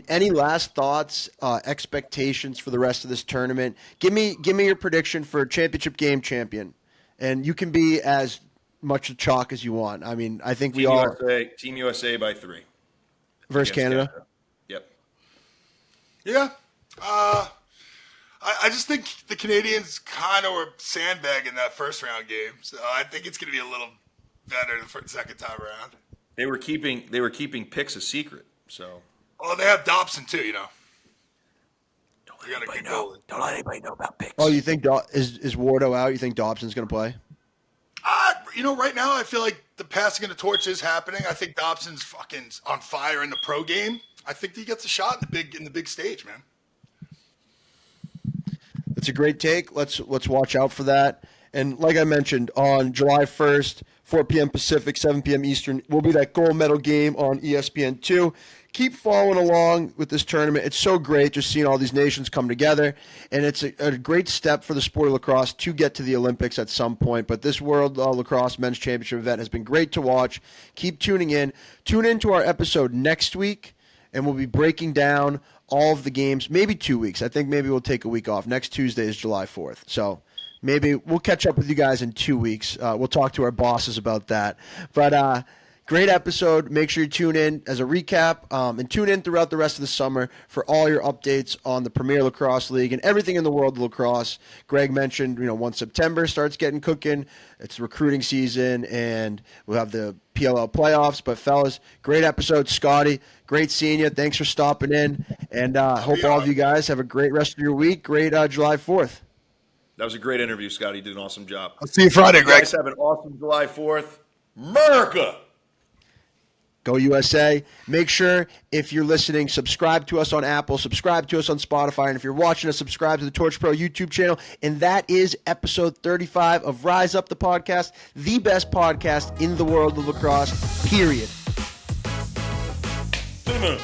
Speaker 1: any last thoughts, expectations for the rest of this tournament? Give me your prediction for championship game champion, and you can be as much a chalk as you want. I think
Speaker 2: Team USA by 3
Speaker 1: versus
Speaker 2: against
Speaker 1: Canada.
Speaker 2: Yep.
Speaker 3: Yeah. I just think the Canadians kind of were sandbagging that first round game, so I think it's going to be a little better the second time around.
Speaker 2: They were keeping picks a secret. So.
Speaker 3: Oh, they have Dobson too,
Speaker 2: Don't let anybody know about picks.
Speaker 1: Oh, you think is Wardo out? You think Dobson's going to play?
Speaker 3: Right now I feel like the passing of the torch is happening. I think Dobson's fucking on fire in the pro game. I think he gets a shot in the big stage, man.
Speaker 1: It's a great take. Let's watch out for that. And like I mentioned, on July 1st, 4 p.m. Pacific, 7 p.m. Eastern, will be that gold medal game on ESPN2. Keep following along with this tournament. It's so great just seeing all these nations come together. And it's a great step for the sport of lacrosse to get to the Olympics at some point. But this World Lacrosse Men's Championship event has been great to watch. Keep tuning in. Tune in to our episode next week, and we'll be breaking down all of the games, maybe 2 weeks. I think maybe we'll take a week off. Next Tuesday is July 4th. So maybe we'll catch up with you guys in 2 weeks. We'll talk to our bosses about that. But great episode. Make sure you tune in as a recap and tune in throughout the rest of the summer for all your updates on the Premier Lacrosse League and everything in the world of lacrosse. Greg mentioned, once September starts getting cooking, it's recruiting season, and we'll have the PLL playoffs. But, fellas, great episode. Scotty, great seeing you. Thanks for stopping in. And hope all of you guys have a great rest of your week. Great July 4th.
Speaker 2: That was a great interview, Scott. You did an awesome job.
Speaker 3: I'll see you Friday,
Speaker 2: You
Speaker 3: Greg.
Speaker 2: guys have an awesome July 4th. America!
Speaker 1: Go USA. Make sure, if you're listening, subscribe to us on Apple, subscribe to us on Spotify, and if you're watching us, subscribe to the TorchPro YouTube channel. And that is episode 35 of Rise Up the Podcast, the best podcast in the world of lacrosse, period.
Speaker 2: Cinnamon.